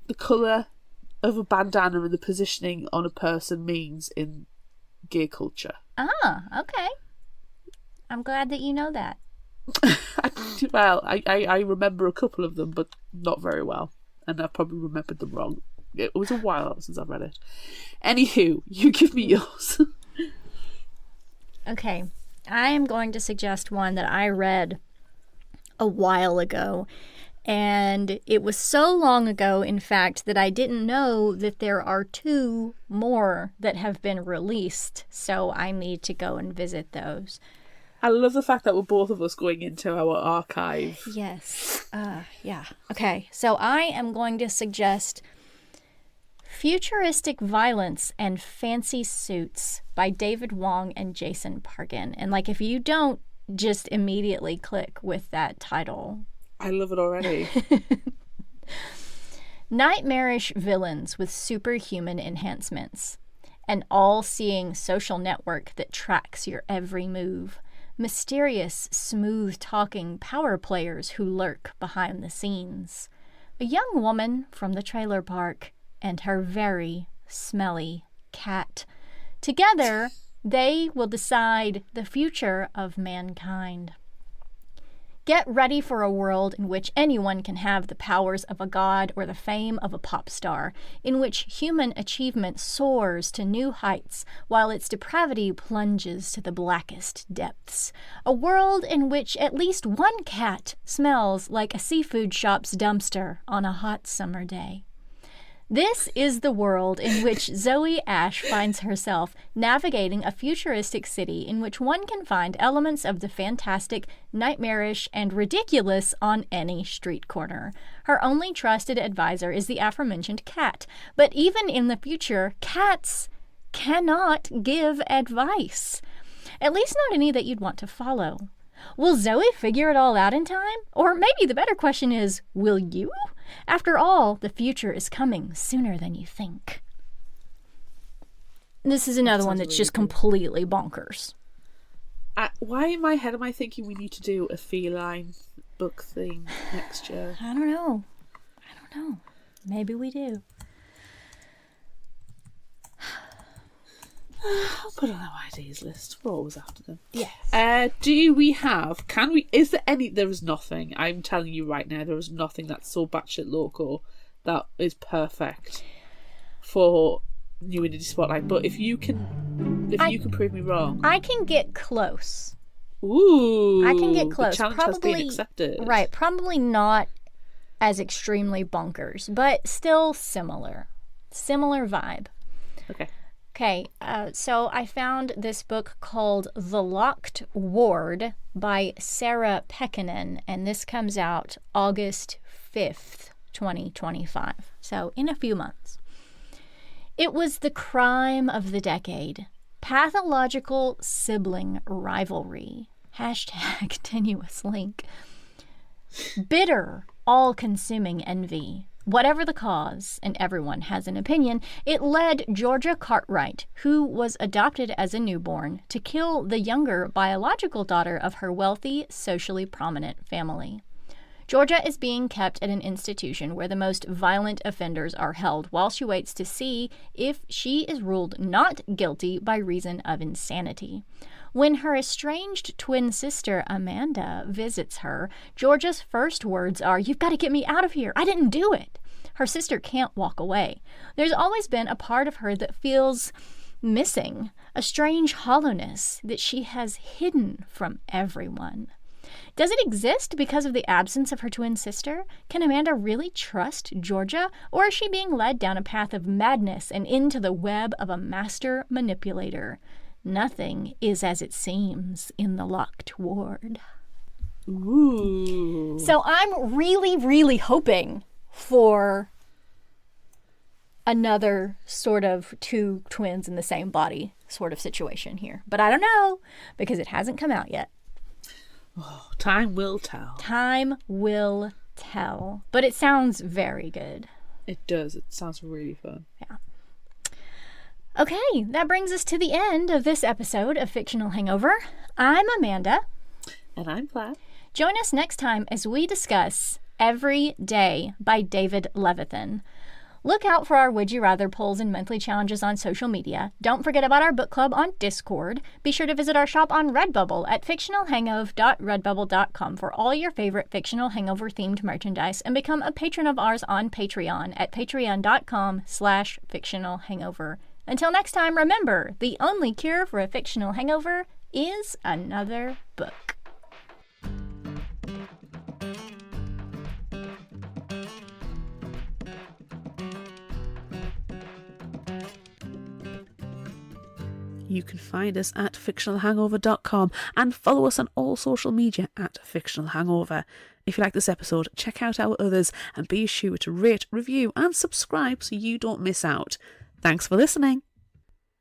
the colour of a bandana and the positioning on a person means in gay culture. Ah, okay. I'm glad that you know that. Well, I remember a couple of them, but not very well, and I probably remembered them wrong. It was a while since I've read it. Anywho, you give me yours. Okay. I am going to suggest one that I read a while ago. And it was so long ago, in fact, that I didn't know that there are 2 more that have been released. So I need to go and visit those. I love the fact that we're both of us going into our archive. Yes. Yeah. Okay. So I am going to suggest Futuristic Violence and Fancy Suits by David Wong and Jason Parkin. And if you don't just immediately click with that title. I love it already. Nightmarish villains with superhuman enhancements. An all-seeing social network that tracks your every move. Mysterious, smooth-talking power players who lurk behind the scenes. A young woman from the trailer park and her very smelly cat. Together, they will decide the future of mankind. Get ready for a world in which anyone can have the powers of a god or the fame of a pop star, in which human achievement soars to new heights while its depravity plunges to the blackest depths. A world in which at least one cat smells like a seafood shop's dumpster on a hot summer day. This is the world in which Zoe Ash finds herself navigating a futuristic city in which one can find elements of the fantastic, nightmarish, and ridiculous on any street corner. Her only trusted advisor is the aforementioned cat, but even in the future, cats cannot give advice. At least not any that you'd want to follow. Will Zoe figure it all out in time? Or maybe the better question is, will you? After all, the future is coming sooner than you think. This is another one that's really just cool. completely bonkers. Why in my head am I thinking we need to do a feline book thing next year? I don't know. Maybe we do. I'll put on our ideas list. We're always after them. Yes. Do we have... Is there any... There is nothing. I'm telling you right now, there is nothing that's so batshit local that is perfect for New Indie Spotlight. But if you can prove me wrong... I can get close. Ooh. I can get close. The challenge has been accepted. Right. Probably not as extremely bonkers, but still similar. Similar vibe. Okay, so I found this book called The Locked Ward by Sarah Pekkanen, and this comes out August 5th, 2025, so in a few months. It was the crime of the decade. Pathological sibling rivalry. # tenuous link. Bitter, all-consuming envy. Whatever the cause, and everyone has an opinion, it led Georgia Cartwright, who was adopted as a newborn, to kill the younger biological daughter of her wealthy, socially prominent family. Georgia is being kept at an institution where the most violent offenders are held while she waits to see if she is ruled not guilty by reason of insanity. When her estranged twin sister, Amanda, visits her, Georgia's first words are, "You've got to get me out of here. I didn't do it." Her sister can't walk away. There's always been a part of her that feels missing, a strange hollowness that she has hidden from everyone. Does it exist because of the absence of her twin sister? Can Amanda really trust Georgia? Or is she being led down a path of madness and into the web of a master manipulator? Nothing is as it seems in the Locked Ward. Ooh. So I'm really, really hoping for another sort of 2 twins in the same body sort of situation here. But I don't know, because it hasn't come out yet. Oh, time will tell. Time will tell. But it sounds very good. It does. It sounds really fun. Yeah. Okay, that brings us to the end of this episode of Fictional Hangover. I'm Amanda. And I'm Plaid. Join us next time as we discuss Every Day by David Levithan. Look out for our Would You Rather polls and monthly challenges on social media. Don't forget about our book club on Discord. Be sure to visit our shop on Redbubble at fictionalhangover.redbubble.com for all your favorite Fictional Hangover themed merchandise, and become a patron of ours on Patreon at patreon.com/fictionalhangover. Until next time, remember, the only cure for a fictional hangover is another book. you can find us at fictionalhangover.com and follow us on all social media at Fictional Hangover. If you like this episode, check out our others and be sure to rate, review and subscribe so you don't miss out. Thanks for listening.